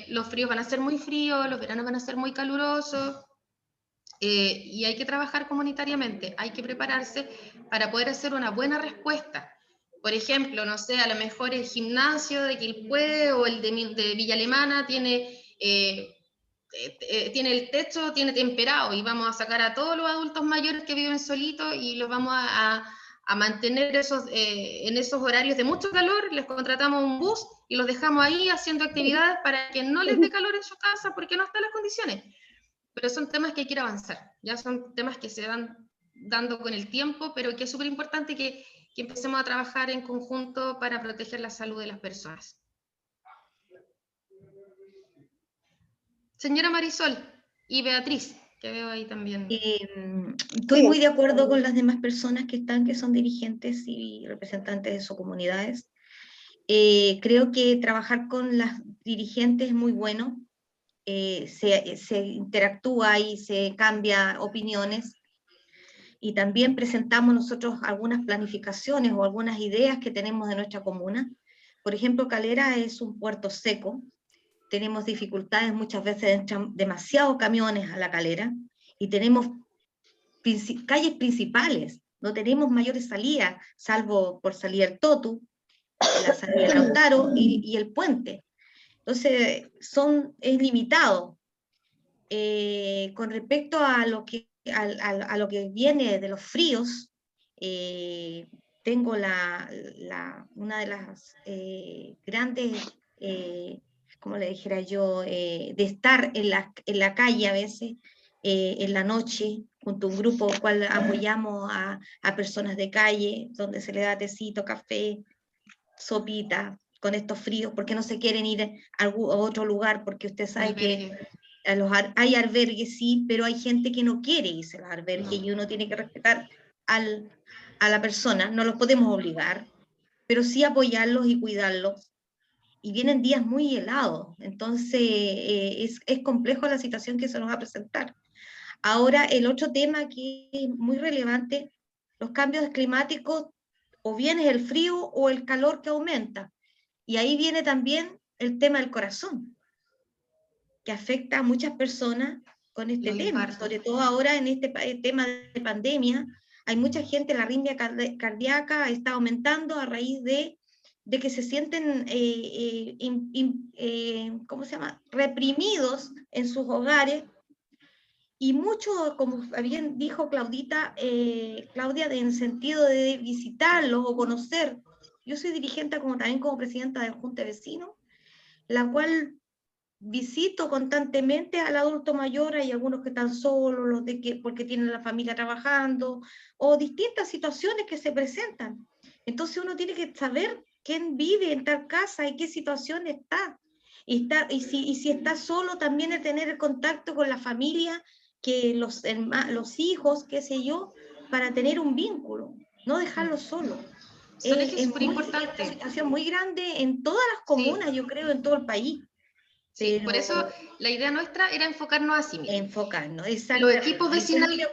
los fríos van a ser muy fríos, los veranos van a ser muy calurosos, y hay que trabajar comunitariamente, hay que prepararse para poder hacer una buena respuesta. Por ejemplo, no sé, a lo mejor el gimnasio de Quilpué o el de Villa Alemana tiene el techo, tiene temperado, y vamos a sacar a todos los adultos mayores que viven solitos y los vamos a mantener en esos horarios de mucho calor. Les contratamos un bus y los dejamos ahí haciendo actividades para que no les dé calor en su casa porque no están las condiciones. Pero son temas que hay que ir a avanzar, ya son temas que se van dando con el tiempo, pero que es súper importante que empecemos a trabajar en conjunto para proteger la salud de las personas. Señora Marisol y Beatriz, que veo ahí también. Estoy muy de acuerdo con las demás personas que son dirigentes y representantes de sus comunidades. Creo que trabajar con las dirigentes es muy bueno. Se interactúa y se cambia opiniones, y también presentamos nosotros algunas planificaciones o algunas ideas que tenemos de nuestra comuna. Por ejemplo, Calera es un puerto seco, tenemos dificultades, muchas veces entran demasiados camiones a la Calera, y tenemos calles principales, no tenemos mayores salidas, salvo por salida el Totu, la salida del Lautaro y el puente. Entonces, es limitado. Con respecto a lo que viene de los fríos, tengo una de las grandes, como le dijera yo, de estar en la calle a veces, en la noche, junto a un grupo cual apoyamos a personas de calle, donde se le da tecito, café, sopita, con estos fríos, porque no se quieren ir a otro lugar, porque usted sabe que hay albergues, sí, pero hay gente que no quiere irse a los albergues y uno tiene que respetar a la persona, no los podemos obligar, pero sí apoyarlos y cuidarlos. Y vienen días muy helados, entonces es complejo la situación que se nos va a presentar. Ahora, el otro tema que es muy relevante, los cambios climáticos, o bien es el frío o el calor que aumenta. Y ahí viene también el tema del corazón, que afecta a muchas personas con este tema, sobre todo ahora en este tema de pandemia. Hay mucha gente, la arritmia cardíaca está aumentando a raíz de que se sienten ¿cómo se llama?, reprimidos en sus hogares, y mucho, como bien dijo Claudia, en el sentido de visitarlos o conocer. Yo soy dirigente también como presidenta de Junta de Vecinos, la cual visito constantemente al adulto mayor. Hay algunos que están solos, porque tienen la familia trabajando, o distintas situaciones que se presentan. Entonces uno tiene que saber quién vive en tal casa y qué situación está. Y si está solo, también el tener el contacto con la familia, que los hijos, qué sé yo, para tener un vínculo, no dejarlo solo. Es una situación muy grande en todas las comunas, sí. Yo creo, en todo el país. Sí, pero por eso la idea nuestra era enfocarnos a sí mismos. Enfocarnos, exacto. Los equipos vecinales,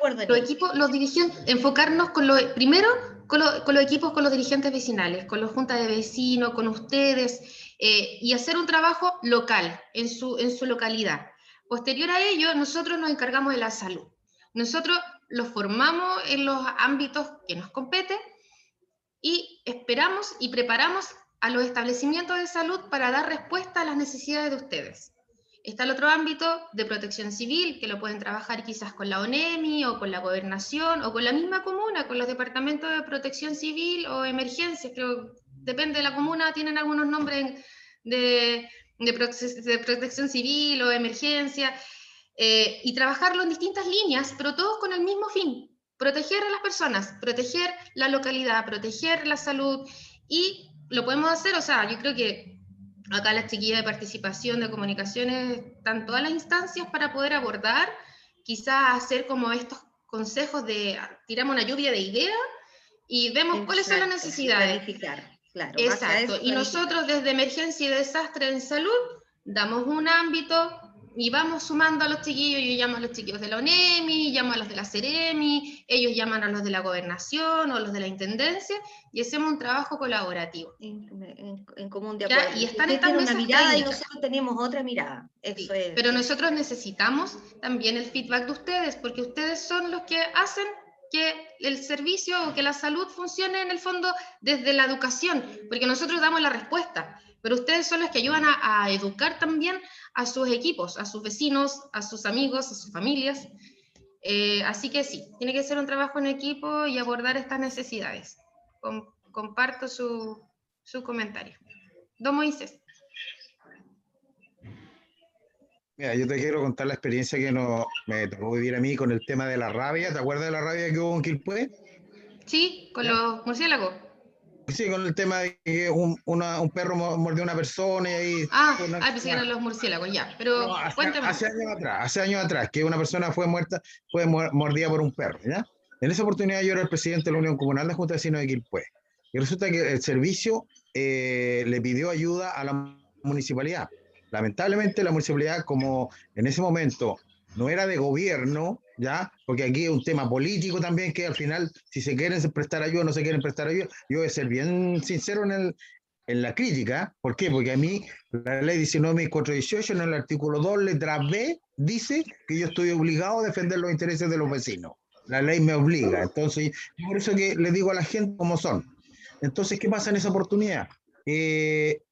los dirigentes, enfocarnos primero con los equipos, con los dirigentes vecinales, con los juntas de vecinos, con ustedes, y hacer un trabajo local, en su localidad. Posterior a ello, nosotros nos encargamos de la salud. Nosotros los formamos en los ámbitos que nos competen y esperamos y preparamos a los establecimientos de salud para dar respuesta a las necesidades de ustedes. Está el otro ámbito de protección civil, que lo pueden trabajar quizás con la ONEMI o con la gobernación o con la misma comuna, con los departamentos de protección civil o emergencias, creo, depende de la comuna, tienen algunos nombres de protección civil o emergencia, y trabajarlo en distintas líneas, pero todos con el mismo fin: proteger a las personas, proteger la localidad, proteger la salud. Y lo podemos hacer, o sea, yo creo que acá las chiquillas de participación, de comunicaciones, están todas las instancias para poder abordar, quizás hacer como estos consejos de tiramos una lluvia de ideas y vemos cuáles son las necesidades. Planificar, claro. Exacto, y nosotros desde Emergencia y Desastre en Salud damos un ámbito y vamos sumando a los chiquillos. Yo llamo a los chiquillos de la ONEMI, llamo a los de la Ceremi, ellos llaman a los de la Gobernación o los de la Intendencia, y hacemos un trabajo colaborativo. En común de acuerdo. Y están estas mesas una mirada técnicas. Y nosotros tenemos otra mirada. Eso sí, es. Pero nosotros necesitamos también el feedback de ustedes, porque ustedes son los que hacen que el servicio o que la salud funcione en el fondo desde la educación, porque nosotros damos la respuesta, pero ustedes son los que ayudan a educar también a sus equipos, a sus vecinos, a sus amigos, a sus familias. Así que sí, tiene que ser un trabajo en equipo y abordar estas necesidades. Comparto su comentario. Don Moisés. Mira, yo te quiero contar la experiencia que me tocó vivir a mí con el tema de la rabia. ¿Te acuerdas de la rabia que hubo en Quilpué? Sí, con los murciélagos. Sí, con el tema de que un perro mordió a una persona y ahí... pensé que eran los murciélagos, ya, pero no, cuéntame. Hace años atrás, que una persona fue mordida por un perro, ¿ya? En esa oportunidad yo era el presidente de la Unión Comunal de Junta de Vecinos de Quilpué. Y resulta que el servicio le pidió ayuda a la municipalidad. Lamentablemente la municipalidad, como en ese momento no era de gobierno, ¿ya? Porque aquí es un tema político también, que al final, si se quieren prestar ayuda o no se quieren prestar ayuda, yo voy a ser bien sincero en la crítica. ¿Por qué? Porque a mí la ley 19.418, en el artículo 2, letra B, dice que yo estoy obligado a defender los intereses de los vecinos. La ley me obliga. Entonces, por eso que le digo a la gente cómo son. Entonces, ¿qué pasa en esa oportunidad? El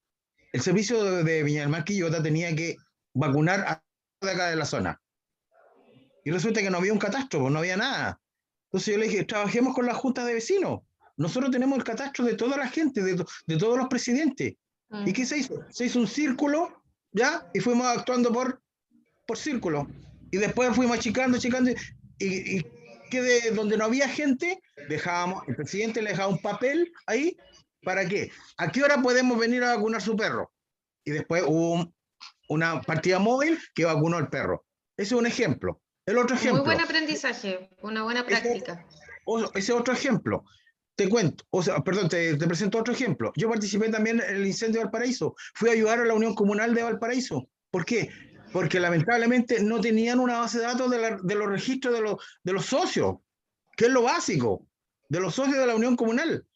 servicio de Viña del Mar Quillota tenía que vacunar a de acá de la zona. Y resulta que no había un catastro, no había nada. Entonces yo le dije, trabajemos con las juntas de vecinos. Nosotros tenemos el catastro de toda la gente, de todos los presidentes. ¿Y qué se hizo? Se hizo un círculo, ¿ya? Y fuimos actuando por círculo. Y después fuimos achicando, y que de donde no había gente, el presidente le dejaba un papel ahí, ¿para qué? ¿A qué hora podemos venir a vacunar su perro? Y después hubo una partida móvil que vacunó al perro. Ese es un ejemplo. El otro ejemplo. Muy buen aprendizaje, una buena práctica. Ese otro ejemplo. Te cuento, perdón, te presento otro ejemplo. Yo participé también en el incendio de Valparaíso. Fui a ayudar a la Unión Comunal de Valparaíso. ¿Por qué? Porque lamentablemente no tenían una base de datos de los registros de los socios, que es lo básico, de los socios de la Unión Comunal.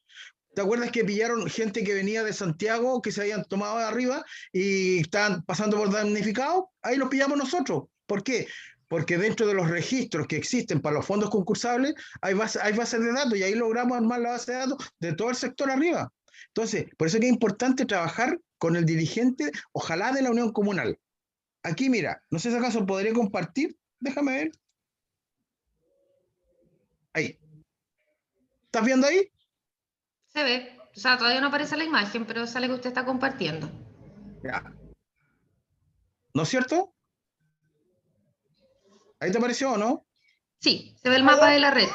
¿Te acuerdas que pillaron gente que venía de Santiago, que se habían tomado de arriba y estaban pasando por damnificados? Ahí los pillamos nosotros. ¿Por qué? Porque dentro de los registros que existen para los fondos concursables hay bases de datos y ahí logramos armar la base de datos de todo el sector arriba. Entonces, por eso es que es importante trabajar con el dirigente, ojalá de la Unión Comunal. Aquí, mira, no sé si acaso podría compartir. Déjame ver. Ahí. ¿Estás viendo ahí? Se ve, o sea, todavía no aparece la imagen, pero sale que usted está compartiendo. Ya. ¿No es cierto? ¿Ahí te apareció o no? Sí, se ve el mapa de la red.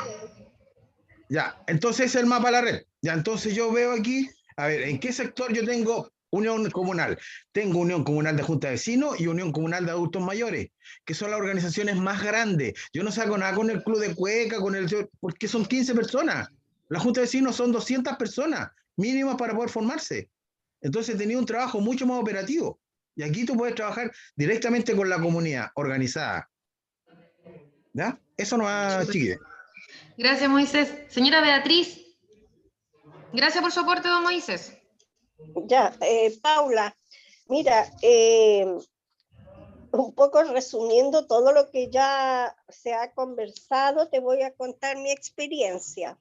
Ya, entonces es el mapa de la red. Ya, entonces yo veo aquí, a ver, ¿en qué sector yo tengo unión comunal? Tengo unión comunal de junta de vecinos y unión comunal de adultos mayores, que son las organizaciones más grandes. Yo no saco nada con el club de cueca, porque son 15 personas. La junta de vecinos son 200 personas, mínimas para poder formarse. Entonces tenía un trabajo mucho más operativo. Y aquí tú puedes trabajar directamente con la comunidad organizada. ¿Ya? Eso no va, chiquille. Gracias, Moisés. Señora Beatriz, gracias por su aporte, don Moisés. Ya, Paula, mira, un poco resumiendo todo lo que ya se ha conversado, te voy a contar mi experiencia.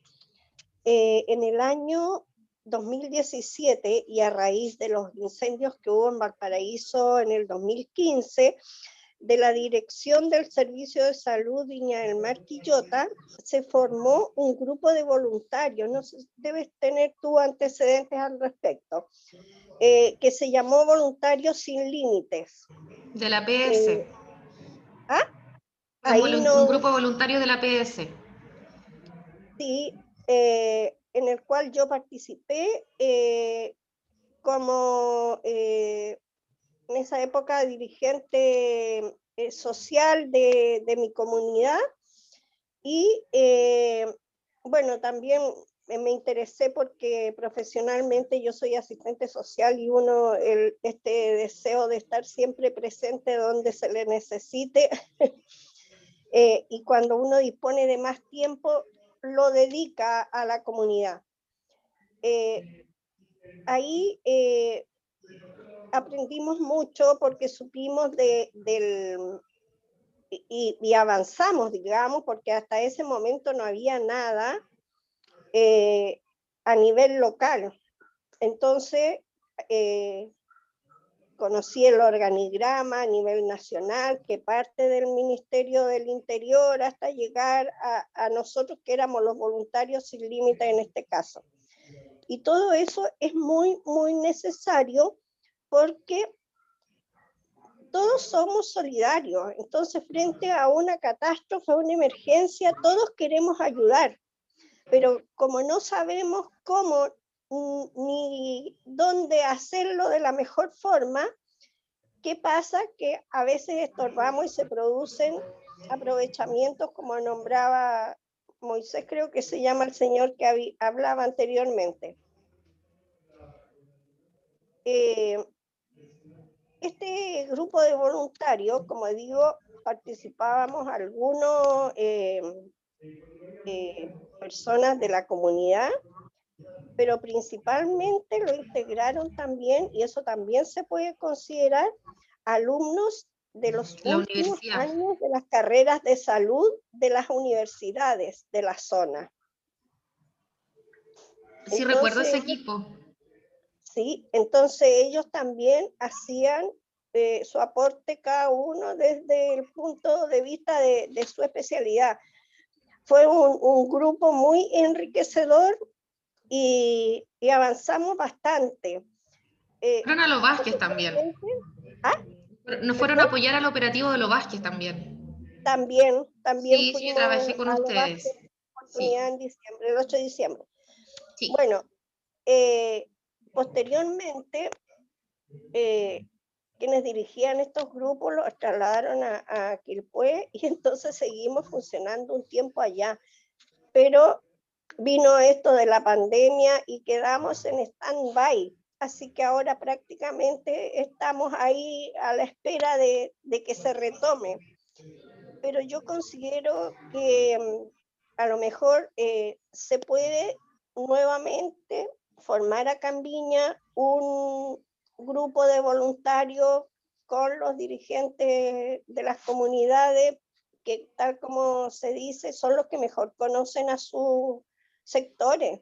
En el año 2017 y a raíz de los incendios que hubo en Valparaíso en el 2015, de la Dirección del Servicio de Salud Viña del Mar Quillota, se formó un grupo de voluntarios, no sé, debes tener tú antecedentes al respecto, que se llamó Voluntarios Sin Límites. De la PS. Un grupo voluntario de la PS. Sí, en el cual yo participé como en esa época dirigente social de mi comunidad y bueno, también me interesé porque profesionalmente yo soy asistente social y este deseo de estar siempre presente donde se le necesite y cuando uno dispone de más tiempo lo dedica a la comunidad. Ahí aprendimos mucho porque supimos y avanzamos, digamos, porque hasta ese momento no había nada a nivel local. Entonces, conocí el organigrama a nivel nacional, que parte del Ministerio del Interior hasta llegar a nosotros, que éramos los voluntarios sin límite en este caso. Y todo eso es muy, muy necesario porque todos somos solidarios. Entonces, frente a una catástrofe, a una emergencia, todos queremos ayudar. Pero como no sabemos cómo ni dónde hacerlo de la mejor forma, ¿qué pasa? Que a veces estorbamos y se producen aprovechamientos, como nombraba Moisés, creo que se llama el señor que hablaba anteriormente. Este grupo de voluntarios, como digo, participábamos algunos personas de la comunidad, pero principalmente lo integraron también, y eso también se puede considerar, alumnos de los La últimos universidad. años de las carreras de salud de las universidades de la zona. Sí, recuerdo ese Entonces, equipo. sí, entonces ellos también hacían su aporte cada uno desde el punto de vista de su especialidad. Fue un grupo muy enriquecedor y avanzamos bastante. Fueron a los Vázquez también. ¿Ah? Nos fueron a apoyar al operativo de los Vázquez también. También Sí, fuimos sí, trabajé con a los ustedes. Vázquez, oportunidad en diciembre, el 8 de diciembre. Sí. Bueno, posteriormente, quienes dirigían estos grupos los trasladaron a Quilpué y entonces seguimos funcionando un tiempo allá. Pero vino esto de la pandemia y quedamos en stand-by. Así que ahora prácticamente estamos ahí a la espera de que se retome. Pero yo considero que a lo mejor se puede nuevamente formar acá en Viña un grupo de voluntarios con los dirigentes de las comunidades que, tal como se dice, son los que mejor conocen a sus sectores.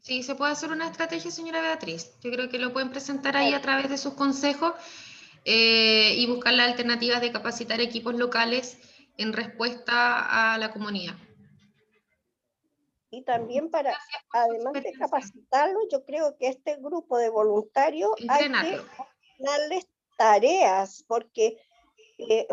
Sí, se puede hacer una estrategia, señora Beatriz. Yo creo que lo pueden presentar ahí a través de sus consejos y buscar las alternativas de capacitar equipos locales en respuesta a la comunidad. Y también para, además de capacitarlo, yo creo que este grupo de voluntarios hay que darles tareas, porque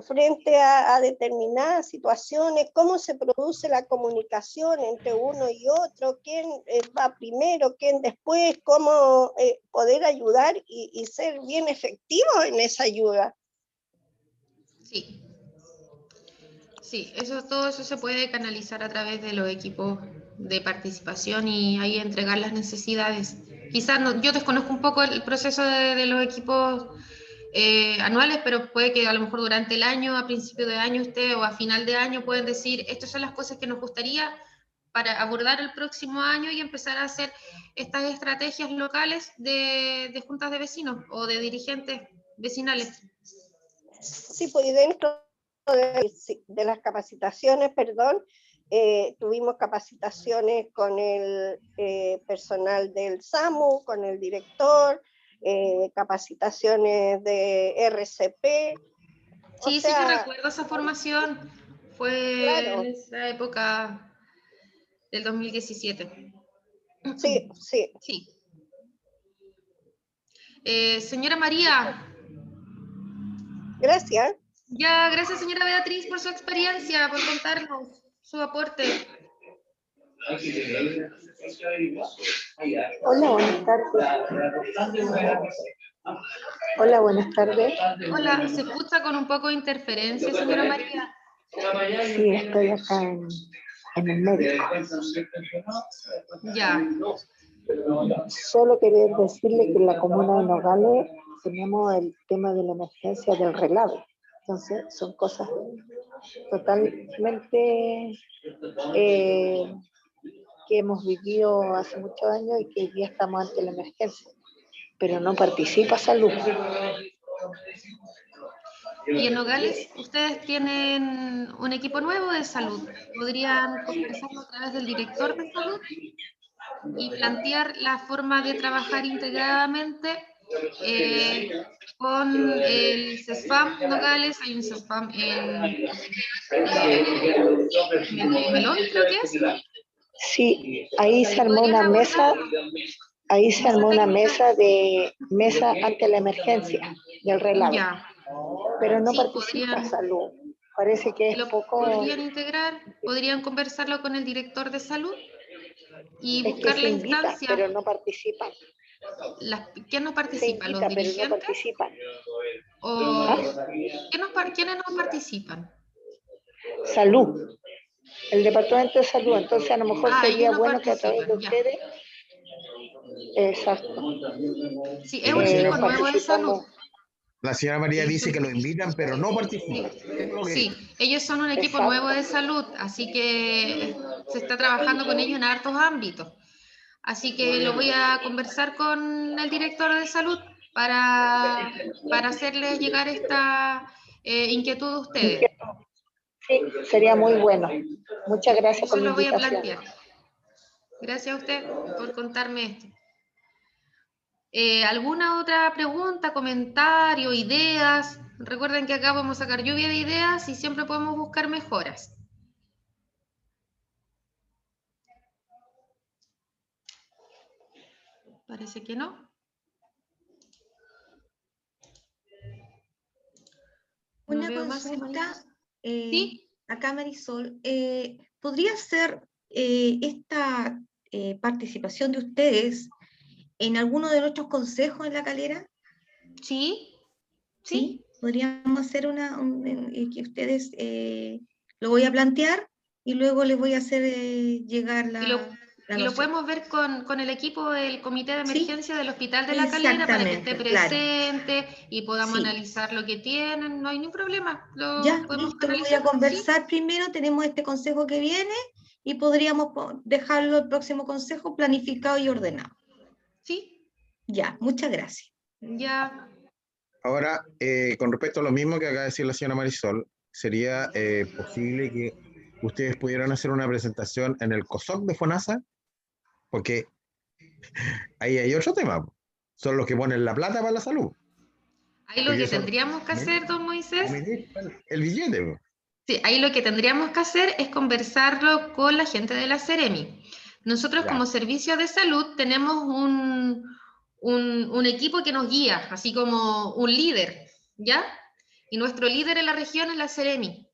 frente a determinadas situaciones, cómo se produce la comunicación entre uno y otro, quién va primero, quién después, cómo poder ayudar y ser bien efectivos en esa ayuda. Sí. Sí, todo eso se puede canalizar a través de los equipos de participación y ahí entregar las necesidades. Quizás yo desconozco un poco el proceso de los equipos anuales, pero puede que a lo mejor durante el año, a principio de año usted o a final de año pueden decir, estas son las cosas que nos gustaría para abordar el próximo año y empezar a hacer estas estrategias locales de juntas de vecinos o de dirigentes vecinales. Sí, pues y dentro de las capacitaciones, tuvimos capacitaciones con el personal del SAMU, con el director, capacitaciones de RCP. Sí, sí, yo recuerdo esa formación, fue claro. en esa época del 2017. Sí, sí. Sí. Señora María. Gracias. Ya, gracias señora Beatriz por su experiencia, por contarnos su aporte. Hola, buenas tardes. Hola, buenas tardes. Hola, ¿se escucha con un poco de interferencia, señora María? Sí, estoy acá en el médico. Ya. Solo quería decirle que en la comuna de Nogales tenemos el tema de la emergencia del relave. Entonces, son cosas totalmente que hemos vivido hace muchos años y que hoy día estamos ante la emergencia. Pero no participa salud. Y en Nogales, ustedes tienen un equipo nuevo de salud. ¿Podrían conversarlo a través del director de salud y plantear la forma de trabajar integradamente con el CESFAM Nogales? Hay un CESFAM en Melón, creo que es. Sí, ahí se armó una mesa. Ahí se armó una mesa ante la emergencia del relave. Ya. Pero no Sí, participa salud. Parece que es poco. ¿Podrían integrar? ¿Podrían conversarlo con el director de salud? Y Es buscar que se la invita, instancia. pero no participan. ¿Quién no participa? Se invita, ¿Los pero dirigentes? no participan. ¿Quiénes no participan? Salud. El departamento de salud. Entonces a lo mejor sería bueno que a través de ustedes. Exacto. Sí, es un equipo nuevo de salud. La señora María dice que lo invitan, pero no participan. Sí, ellos son un equipo nuevo de salud, así que se está trabajando con ellos en hartos ámbitos. Así que lo voy a conversar con el director de salud para hacerles llegar inquietud de ustedes. Sí, sería muy bueno. Muchas gracias por Eso la lo voy a invitación. plantear. Gracias a usted por contarme esto. ¿Alguna otra pregunta, comentario, ideas? Recuerden que acá vamos a sacar lluvia de ideas y siempre podemos buscar mejoras. Parece que no. Una No veo más consulta, ¿sí? acá Marisol, ¿podría ser esta participación de ustedes en alguno de nuestros consejos en La Calera? Sí, Sí, podríamos hacer que ustedes lo voy a plantear y luego les voy a hacer llegar la y lo podemos ver con el equipo del Comité de Emergencia del Hospital de La Calera para que esté presente y podamos analizar lo que tienen. No hay ningún problema. Ya, listo, lo voy a conversar primero. Tenemos este consejo que viene y podríamos dejarlo el próximo consejo planificado y ordenado. Sí. Ya, muchas gracias. Ya. Ahora, con respecto a lo mismo que acaba de decir la señora Marisol, ¿sería posible que ustedes pudieran hacer una presentación en el COSOC de FONASA? Porque ahí hay otro tema. Son los que ponen la plata para la salud. Ahí lo que tendríamos que hacer, don Moisés. El billete. Sí, ahí lo que tendríamos que hacer es conversarlo con la gente de la Seremi. Nosotros como servicio de salud tenemos un equipo que nos guía, así como un líder, ¿ya? Y nuestro líder en la región es la Seremi.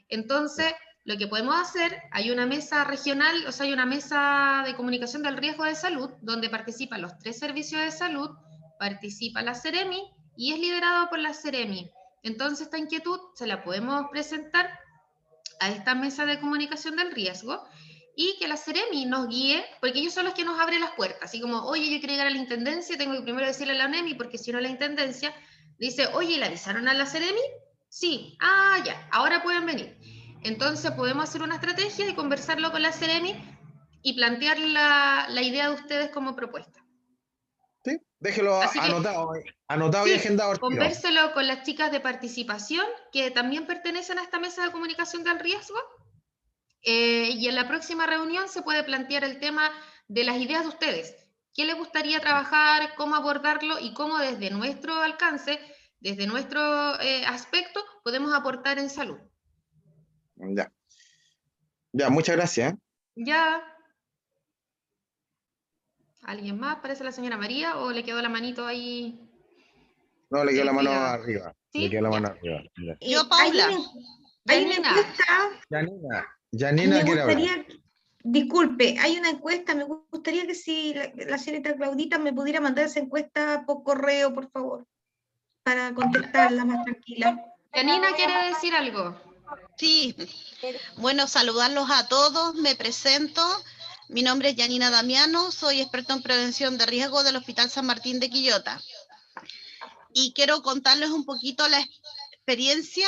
Entonces, lo que podemos hacer, hay una mesa regional, o sea, hay una mesa de comunicación del riesgo de salud, donde participan los 3 servicios de salud, participa la Seremi y es liderado por la Seremi. Entonces, esta inquietud se la podemos presentar a esta mesa de comunicación del riesgo y que la Seremi nos guíe, porque ellos son los que nos abren las puertas, así como, oye, yo quiero llegar a la intendencia, tengo que primero decirle a la ONEMI, porque si no la intendencia dice, oye, ¿le avisaron a la Seremi? Sí, ya, ahora pueden venir. Entonces podemos hacer una estrategia y conversarlo con la Seremi y plantear la idea de ustedes como propuesta. Sí, déjelo anotado y agendado. Convérselo con las chicas de participación que también pertenecen a esta mesa de comunicación del riesgo. Y en la próxima reunión se puede plantear el tema de las ideas de ustedes. ¿Qué les gustaría trabajar? ¿Cómo abordarlo? Y cómo desde nuestro alcance, desde nuestro aspecto, podemos aportar en salud. Ya. Ya, muchas gracias. Ya. ¿Alguien más? ¿Parece la señora María o le quedó la manito ahí? No, le quedó la mano arriba. ¿Sí? Le quedó la mano arriba. Yo, Paula. Hay una encuesta. Janina quiere hablar. Disculpe, hay una encuesta, me gustaría que si la señorita Claudita me pudiera mandar esa encuesta por correo, por favor, para contestarla más tranquila. Janina quiere decir algo. Sí, bueno, saludarlos a todos, me presento, mi nombre es Janina Damiano, soy experto en prevención de riesgo del Hospital San Martín de Quillota y quiero contarles un poquito la experiencia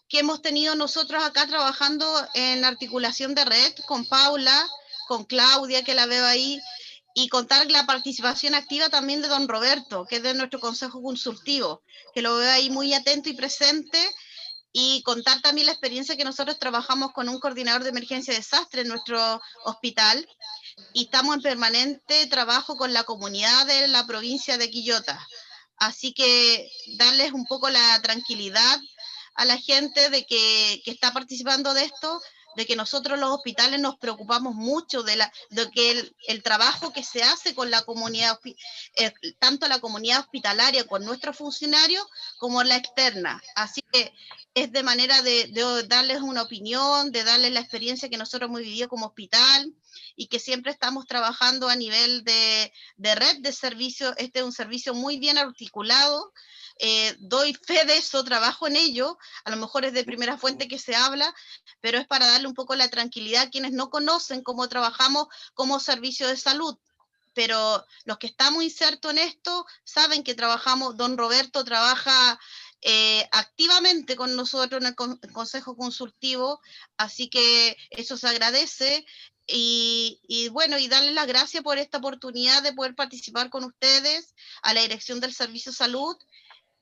que hemos tenido nosotros acá trabajando en articulación de red con Paula, con Claudia, que la veo ahí, y contar la participación activa también de don Roberto, que es de nuestro consejo consultivo, que lo veo ahí muy atento y presente, y contar también la experiencia que nosotros trabajamos con un coordinador de emergencia de desastre en nuestro hospital, y estamos en permanente trabajo con la comunidad de la provincia de Quillota. Así que darles un poco la tranquilidad a la gente de que está participando de esto, de que nosotros los hospitales nos preocupamos mucho de que el trabajo que se hace con la comunidad, tanto la comunidad hospitalaria con nuestros funcionarios como la externa. Así que es de manera de darles una opinión, de darles la experiencia que nosotros hemos vivido como hospital y que siempre estamos trabajando a nivel de red de servicios. Este es un servicio muy bien articulado. Doy fe de eso, trabajo en ello, a lo mejor es de primera fuente que se habla, pero es para darle un poco la tranquilidad a quienes no conocen cómo trabajamos como servicio de salud. Pero los que estamos insertos en esto saben que trabajamos, don Roberto trabaja activamente con nosotros en el Consejo Consultivo, así que eso se agradece. Y bueno, y darles las gracias por esta oportunidad de poder participar con ustedes, a la dirección del Servicio Salud,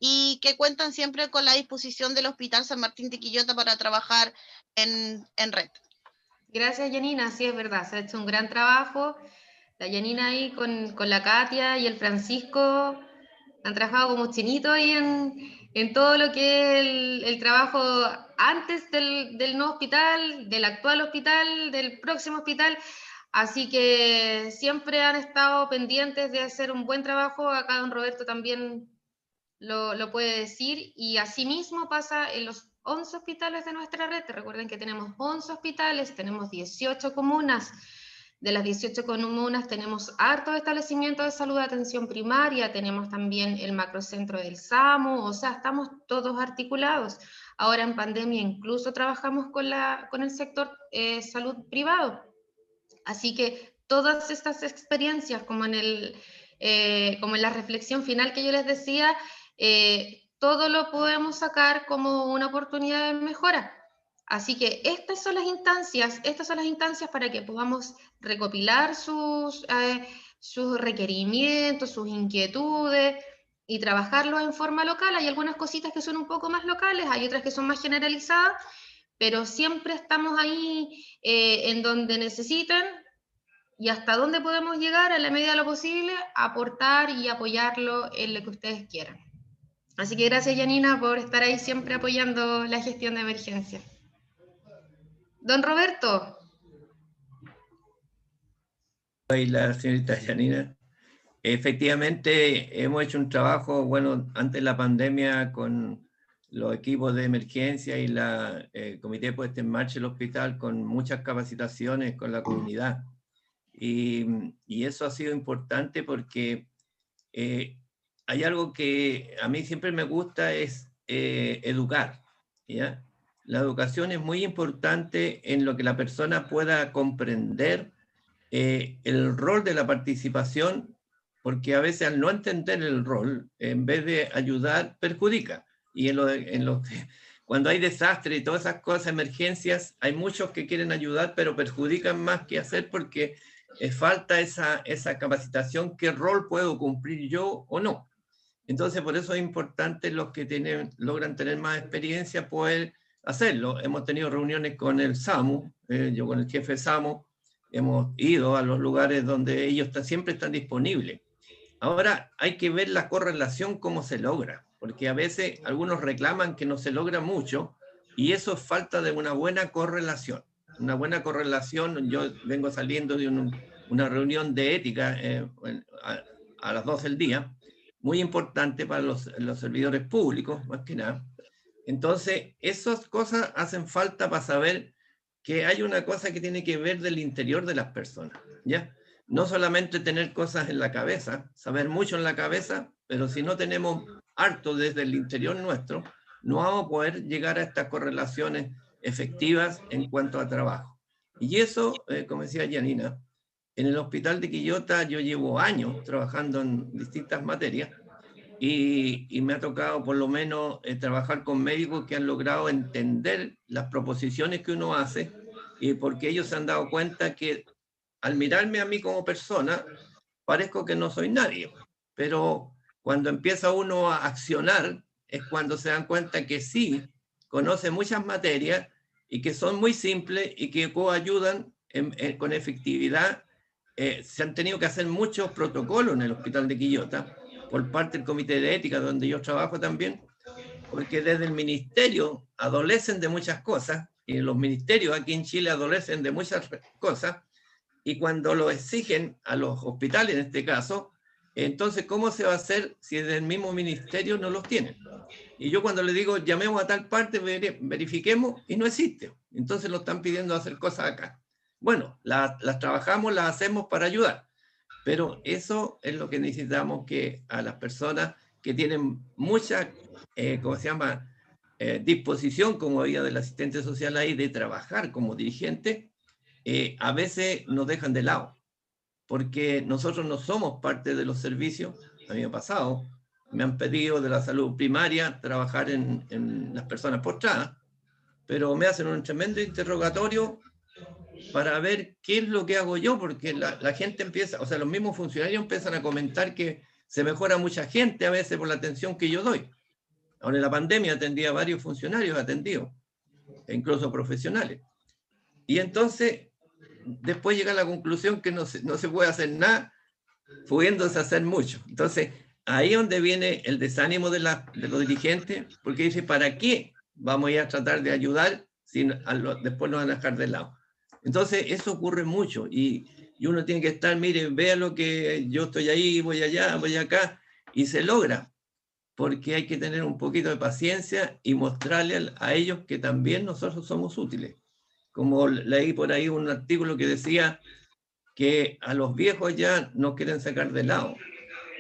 y que cuentan siempre con la disposición del Hospital San Martín de Quillota para trabajar en red. Gracias, Janina, sí, es verdad, se ha hecho un gran trabajo. La Janina ahí con la Katia y el Francisco han trabajado como chinitos ahí en todo lo que es el trabajo antes del nuevo hospital, del actual hospital, del próximo hospital. Así que siempre han estado pendientes de hacer un buen trabajo. Acá don Roberto también lo puede decir. Y asimismo pasa en los 11 hospitales de nuestra red. Recuerden que tenemos 11 hospitales, tenemos 18 comunas. De las 18 comunas tenemos hartos establecimientos de salud de atención primaria, tenemos también el macrocentro del SAMU, o sea, estamos todos articulados. Ahora en pandemia incluso trabajamos con el sector salud privado. Así que todas estas experiencias, como en la reflexión final que yo les decía, todo lo podemos sacar como una oportunidad de mejora. Así que estas son las instancias para que podamos recopilar sus requerimientos, sus inquietudes y trabajarlos en forma local. Hay algunas cositas que son un poco más locales, hay otras que son más generalizadas, pero siempre estamos ahí en donde necesitan y hasta donde podemos llegar, a la medida de lo posible, aportar y apoyarlo en lo que ustedes quieran. Así que gracias, Janina, por estar ahí siempre apoyando la gestión de emergencia. Don Roberto. Soy la señorita Janina. Efectivamente, hemos hecho un trabajo, bueno, antes de la pandemia con los equipos de emergencia y la comité puesta en marcha del hospital con muchas capacitaciones con la comunidad. Y eso ha sido importante porque hay algo que a mí siempre me gusta, es educar, ¿ya? La educación es muy importante en lo que la persona pueda comprender el rol de la participación, porque a veces al no entender el rol, en vez de ayudar, perjudica. Y cuando hay desastre y todas esas cosas, emergencias, hay muchos que quieren ayudar, pero perjudican más que hacer porque falta esa capacitación, qué rol puedo cumplir yo o no. Entonces, por eso es importante los que logran tener más experiencia poder hacerlo. Hemos tenido reuniones con el SAMU, yo con el jefe SAMU, hemos ido a los lugares donde ellos siempre están disponibles. Ahora hay que ver la correlación, cómo se logra, porque a veces algunos reclaman que no se logra mucho, y eso es falta de una buena correlación. Una buena correlación, yo vengo saliendo de una reunión de ética a las 12 del día, muy importante para los servidores públicos, más que nada. Entonces, esas cosas hacen falta para saber que hay una cosa que tiene que ver del interior de las personas, ¿ya? No solamente tener cosas en la cabeza, saber mucho en la cabeza, pero si no tenemos harto desde el interior nuestro, no vamos a poder llegar a estas correlaciones efectivas en cuanto a trabajo. Y eso, como decía Janina, en el hospital de Quillota yo llevo años trabajando en distintas materias, y me ha tocado por lo menos trabajar con médicos que han logrado entender las proposiciones que uno hace, y porque ellos se han dado cuenta que al mirarme a mí como persona, parezco que no soy nadie, pero cuando empieza uno a accionar es cuando se dan cuenta que sí, conoce muchas materias y que son muy simples y que coayudan con efectividad. Se han tenido que hacer muchos protocolos en el hospital de Quillota, por parte del comité de ética donde yo trabajo también, porque desde el ministerio adolecen de muchas cosas, y los ministerios aquí en Chile adolecen de muchas cosas, y cuando lo exigen a los hospitales en este caso, entonces ¿cómo se va a hacer si desde el mismo ministerio no los tienen? Y yo cuando le digo llamemos a tal parte, verifiquemos, y no existe. Entonces lo están pidiendo hacer cosas acá. Bueno, las trabajamos, las hacemos para ayudar. Pero eso es lo que necesitamos, que a las personas que tienen mucha, ¿cómo se llama?, disposición, como había del asistente social ahí, de trabajar como dirigente, a veces nos dejan de lado, porque nosotros no somos parte de los servicios. A mí me ha pasado, me han pedido de la salud primaria trabajar en las personas postradas, pero me hacen un tremendo interrogatorio para ver qué es lo que hago yo, porque la gente empieza, o sea, los mismos funcionarios empiezan a comentar que se mejora mucha gente a veces por la atención que yo doy. Ahora en la pandemia atendía a varios funcionarios atendidos, e incluso profesionales. Y entonces, después llega a la conclusión que no se puede hacer nada, pudiéndose hacer mucho. Entonces, ahí es donde viene el desánimo de los dirigentes, porque dice, ¿para qué vamos a ir a tratar de ayudar si después nos van a dejar de lado? Entonces, eso ocurre mucho, y uno tiene que estar, mire, vea lo que yo estoy ahí, voy allá, voy acá, y se logra, porque hay que tener un poquito de paciencia y mostrarle a ellos que también nosotros somos útiles. Como leí por ahí un artículo que decía que a los viejos ya no quieren sacar de lado,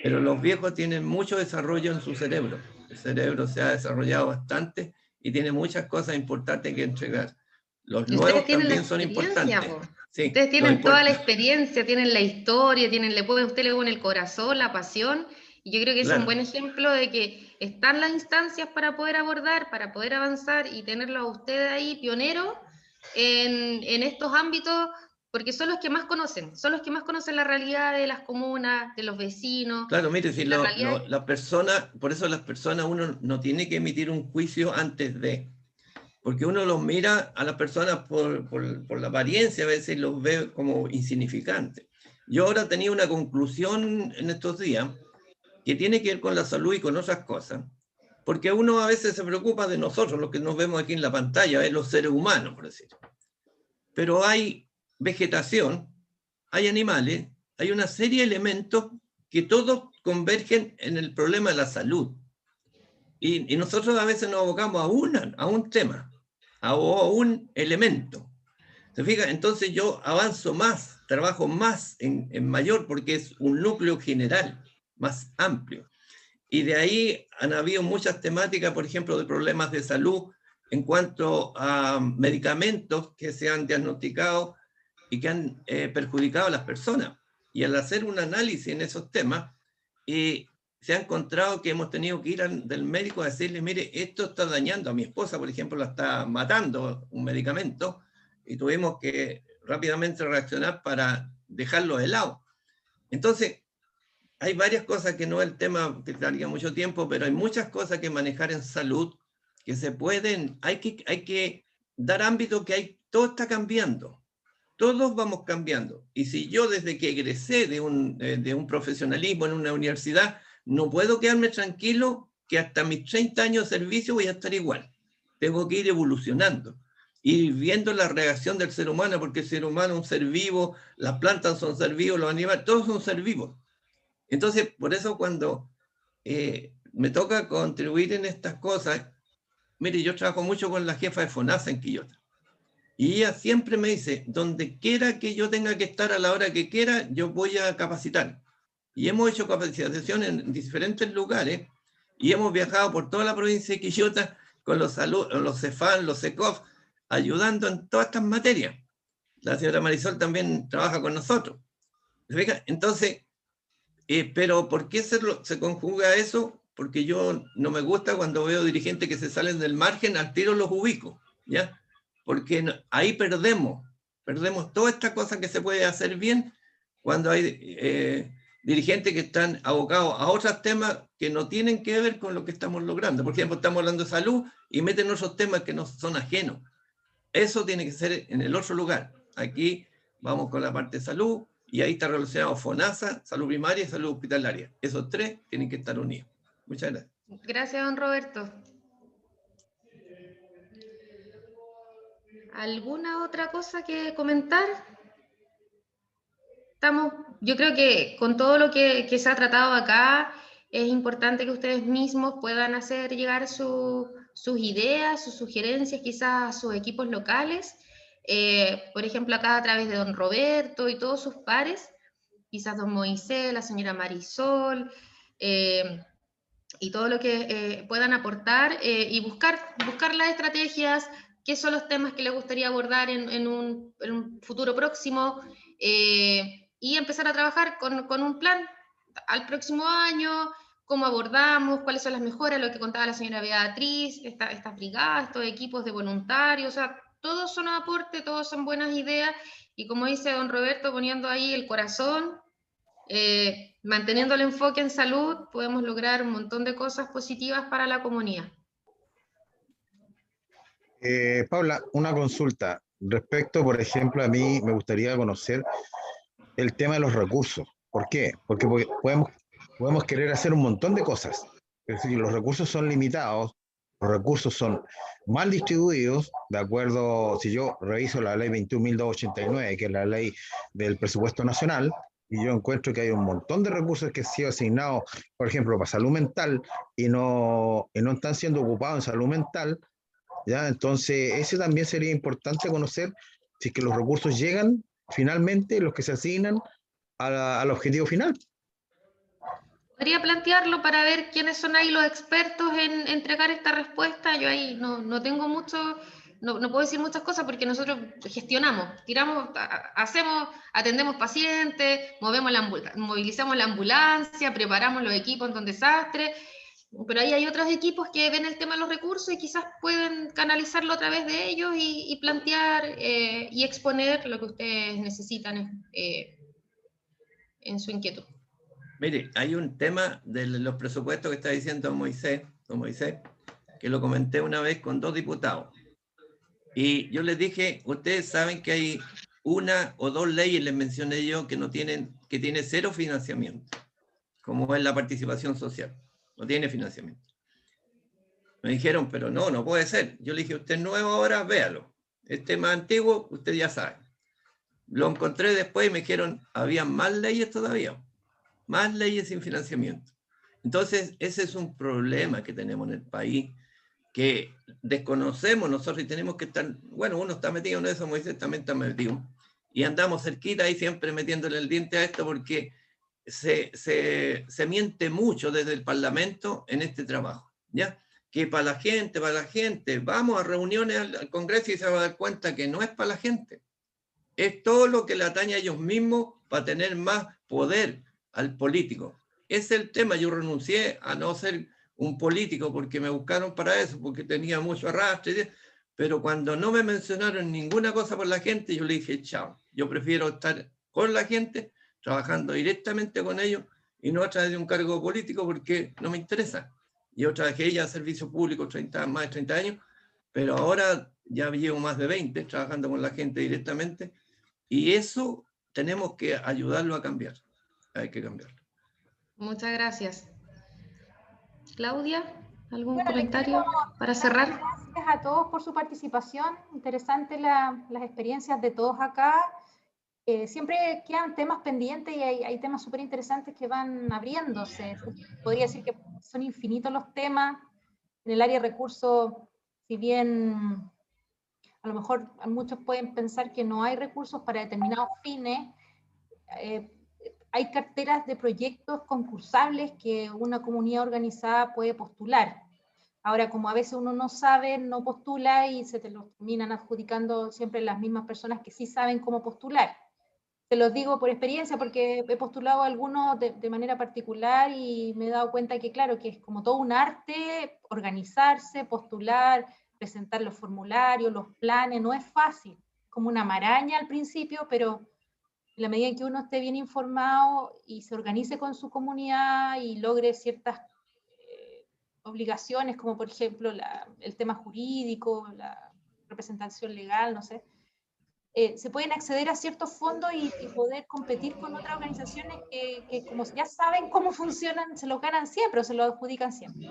pero los viejos tienen mucho desarrollo en su cerebro. El cerebro se ha desarrollado bastante y tiene muchas cosas importantes que entregar. Los nuevos también son importantes. Sí, ustedes tienen toda la experiencia, tienen la historia, usted le pone el corazón, la pasión, y yo creo que es un buen ejemplo de que están las instancias para poder abordar, para poder avanzar y tenerlo a ustedes ahí pioneros en estos ámbitos, porque son los que más conocen la realidad de las comunas, de los vecinos. Claro, mire, si la persona, por eso las personas uno no tiene que emitir un juicio antes de, porque uno los mira a las personas por la apariencia, a veces los ve como insignificantes. Yo ahora tenía una conclusión en estos días que tiene que ver con la salud y con otras cosas, porque uno a veces se preocupa de nosotros, los que nos vemos aquí en la pantalla, los seres humanos, por decirlo. Pero hay vegetación, hay animales, hay una serie de elementos que todos convergen en el problema de la salud. Y nosotros a veces nos abocamos a un tema, a un elemento. ¿Se fija? Entonces yo avanzo más, trabajo más en mayor, porque es un núcleo general, más amplio. Y de ahí han habido muchas temáticas, por ejemplo, de problemas de salud en cuanto a medicamentos que se han diagnosticado y que han perjudicado a las personas. Y al hacer un análisis en esos temas, se ha encontrado que hemos tenido que ir del médico a decirle, mire, esto está dañando a mi esposa, por ejemplo, la está matando un medicamento, y tuvimos que rápidamente reaccionar para dejarlo de lado. Entonces, hay varias cosas que no es el tema que daría mucho tiempo, pero hay muchas cosas que manejar en salud que se pueden, hay que dar ámbito que todo está cambiando. Todos vamos cambiando. Y si yo desde que egresé de un profesionalismo en una universidad, no puedo quedarme tranquilo que hasta mis 30 años de servicio voy a estar igual. Tengo que ir evolucionando y viendo la reacción del ser humano, porque el ser humano es un ser vivo, las plantas son ser vivos, los animales, todos son ser vivos. Entonces, por eso cuando me toca contribuir en estas cosas, mire, yo trabajo mucho con la jefa de FONASA en Quillota. Y ella siempre me dice, donde quiera que yo tenga que estar a la hora que quiera, yo voy a capacitar. Y hemos hecho capacitación en diferentes lugares y hemos viajado por toda la provincia de Quillota con los CEFAM, los CECOF, ayudando en todas estas materias. La señora Marisol también trabaja con nosotros. Entonces, pero ¿por qué se conjuga eso? Porque yo no me gusta cuando veo dirigentes que se salen del margen, al tiro los ubico, ¿ya? Porque ahí perdemos toda esta cosa que se puede hacer bien cuando hay dirigentes que están abocados a otros temas que no tienen que ver con lo que estamos logrando. Por ejemplo, estamos hablando de salud y meten otros temas que nos son ajenos. Eso tiene que ser en el otro lugar. Aquí vamos con la parte de salud y ahí está relacionado FONASA, salud primaria y salud hospitalaria. Esos tres tienen que estar unidos. Muchas gracias. Gracias, don Roberto. ¿Alguna otra cosa que comentar? Yo creo que con todo lo que se ha tratado acá, es importante que ustedes mismos puedan hacer llegar sus ideas, sus sugerencias, quizás a sus equipos locales. Por ejemplo, acá a través de don Roberto y todos sus pares, quizás don Moisés, la señora Marisol, y todo lo que puedan aportar, y buscar las estrategias, qué son los temas que les gustaría abordar en un futuro próximo, y empezar a trabajar con un plan al próximo año, cómo abordamos, cuáles son las mejoras, lo que contaba la señora Beatriz, estas brigadas, estos equipos de voluntarios, o sea, todos son aportes, todos son buenas ideas, y como dice don Roberto, poniendo ahí el corazón, manteniendo el enfoque en salud, podemos lograr un montón de cosas positivas para la comunidad. Paula, una consulta. Respecto, por ejemplo, a mí me gustaría conocer el tema de los recursos. ¿Por qué? Porque podemos querer hacer un montón de cosas. Es decir, los recursos son limitados, los recursos son mal distribuidos, de acuerdo, si yo reviso la ley 21.289, que es la ley del presupuesto nacional, y yo encuentro que hay un montón de recursos que han sido asignados, por ejemplo, para salud mental, y no están siendo ocupados en salud mental, ¿ya? Entonces, ese también sería importante conocer si es que los recursos llegan finalmente, los que se asignan al objetivo final. Podría plantearlo para ver quiénes son ahí los expertos en entregar esta respuesta. Yo ahí no tengo mucho, no puedo decir muchas cosas porque nosotros gestionamos, tiramos, atendemos pacientes, movilizamos la ambulancia, preparamos los equipos en un desastre, pero ahí hay otros equipos que ven el tema de los recursos y quizás pueden canalizarlo a través de ellos y plantear y exponer lo que ustedes necesitan en su inquietud. Mire, hay un tema de los presupuestos que está diciendo don Moisés, que lo comenté una vez con 2 diputados. Y yo les dije, ustedes saben que hay 1 o 2 leyes, les mencioné yo, que tiene 0 financiamiento, como es la participación social. No tiene financiamiento. Me dijeron, pero no puede ser. Yo le dije, usted es nuevo ahora, véalo. Este más antiguo, usted ya sabe. Lo encontré después y me dijeron, había más leyes todavía. Más leyes sin financiamiento. Entonces, ese es un problema que tenemos en el país, que desconocemos nosotros y tenemos que estar, bueno, uno está metido en eso, Moisés también está metido, y andamos cerquita ahí siempre metiéndole el diente a esto porque se miente mucho desde el Parlamento en este trabajo, ¿ya? Que para la gente, vamos a reuniones al Congreso y se va a dar cuenta que no es para la gente, es todo lo que le atañe a ellos mismos para tener más poder al político. Ese es el tema. Yo renuncié a no ser un político porque me buscaron para eso, porque tenía mucho arrastre, pero cuando no me mencionaron ninguna cosa por la gente, yo le dije, chao, yo prefiero estar con la gente, trabajando directamente con ellos y no a través de un cargo político porque no me interesa. Yo trabajé ya en servicio público más de 30 años, pero ahora ya llevo más de 20 trabajando con la gente directamente y eso tenemos que ayudarlo a cambiar. Hay que cambiarlo. Muchas gracias. Claudia, ¿algún comentario para cerrar? Gracias a todos por su participación. Interesante las experiencias de todos acá. Siempre quedan temas pendientes y hay temas súper interesantes que van abriéndose. Podría decir que son infinitos los temas. En el área de recursos, si bien a lo mejor muchos pueden pensar que no hay recursos para determinados fines, hay carteras de proyectos concursables que una comunidad organizada puede postular. Ahora, como a veces uno no sabe, no postula y se te lo terminan adjudicando siempre las mismas personas que sí saben cómo postular. Te los digo por experiencia porque he postulado algunos de manera particular y me he dado cuenta que, claro, que es como todo un arte organizarse, postular, presentar los formularios, los planes, no es fácil. Como una maraña al principio, pero en la medida en que uno esté bien informado y se organice con su comunidad y logre ciertas obligaciones, como por ejemplo el tema jurídico, la representación legal, no sé, se pueden acceder a ciertos fondos y poder competir con otras organizaciones que como ya saben cómo funcionan, se lo ganan siempre o se lo adjudican siempre.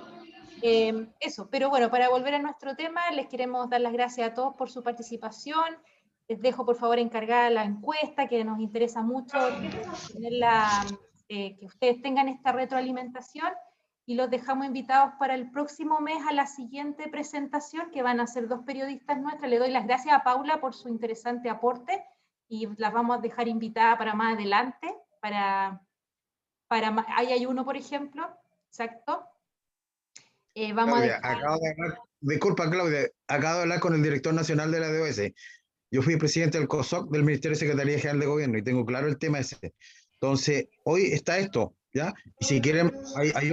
Eso, pero bueno, para volver a nuestro tema, les queremos dar las gracias a todos por su participación. Les dejo por favor encargada la encuesta, que nos interesa mucho que ustedes tengan esta retroalimentación, y los dejamos invitados para el próximo mes a la siguiente presentación, que van a ser 2 periodistas nuestras. Le doy las gracias a Paula por su interesante aporte, y las vamos a dejar invitadas para más adelante, ahí hay uno, por ejemplo, exacto. Vamos Claudia, a dejar... disculpa Claudia, acabo de hablar con el director nacional de la DOS. Yo fui presidente del COSOC, del Ministerio de Secretaría General de Gobierno, y tengo claro el tema ese. Entonces, hoy está esto, ¿ya? Y si quieren, hay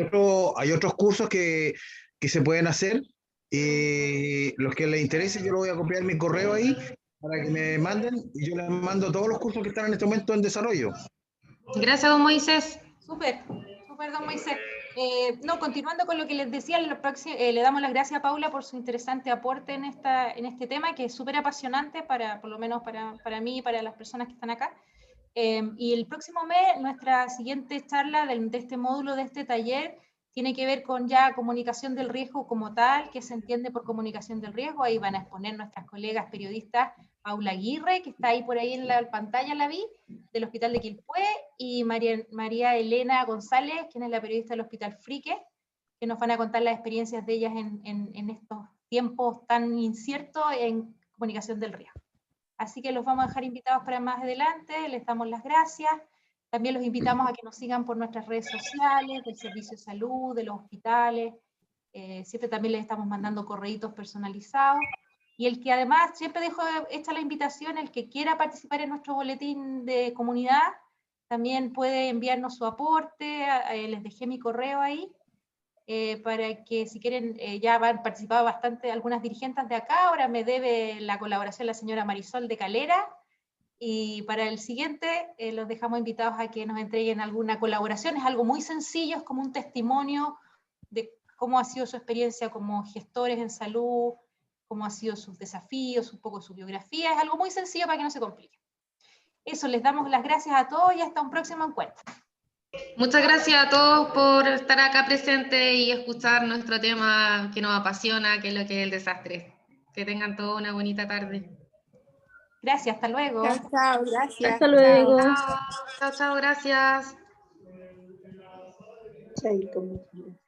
otros cursos que se pueden hacer, y los que les interese, yo lo voy a copiar mi correo ahí, para que me manden, y yo les mando todos los cursos que están en este momento en desarrollo. Gracias, don Moisés. Súper, súper, don Moisés. No, continuando con lo que les decía, le damos las gracias a Paula por su interesante aporte en este tema, que es súper apasionante, por lo menos para mí y para las personas que están acá. Y el próximo mes, nuestra siguiente charla de este módulo, de este taller, tiene que ver con ya comunicación del riesgo como tal, que se entiende por comunicación del riesgo. Ahí van a exponer nuestras colegas periodistas Paula Aguirre, que está ahí por ahí en la pantalla, la vi, del Hospital de Quilpué, y María Elena González, quien es la periodista del Hospital Frique, que nos van a contar las experiencias de ellas en estos tiempos tan inciertos en comunicación del riesgo. Así que los vamos a dejar invitados para más adelante, les damos las gracias. También los invitamos a que nos sigan por nuestras redes sociales, del Servicio de Salud, de los hospitales. Siempre también les estamos mandando correitos personalizados. Y el que además, siempre dejo hecha la invitación, el que quiera participar en nuestro boletín de comunidad, también puede enviarnos su aporte, les dejé mi correo ahí, para que si quieren, ya han participado bastante algunas dirigentes de acá, ahora me debe la colaboración la señora Marisol de Calera, y para el siguiente los dejamos invitados a que nos entreguen alguna colaboración. Es algo muy sencillo, es como un testimonio de cómo ha sido su experiencia como gestores en salud, cómo han sido sus desafíos, un poco su biografía. Es algo muy sencillo para que no se complique. Eso, les damos las gracias a todos y hasta un próximo encuentro. Muchas gracias a todos por estar acá presentes y escuchar nuestro tema que nos apasiona, que es lo que es el desastre. Que tengan todos una bonita tarde. Gracias, hasta luego. Chao, chao, gracias. Hasta luego. Chao, chao, gracias. Chaito, muchas gracias.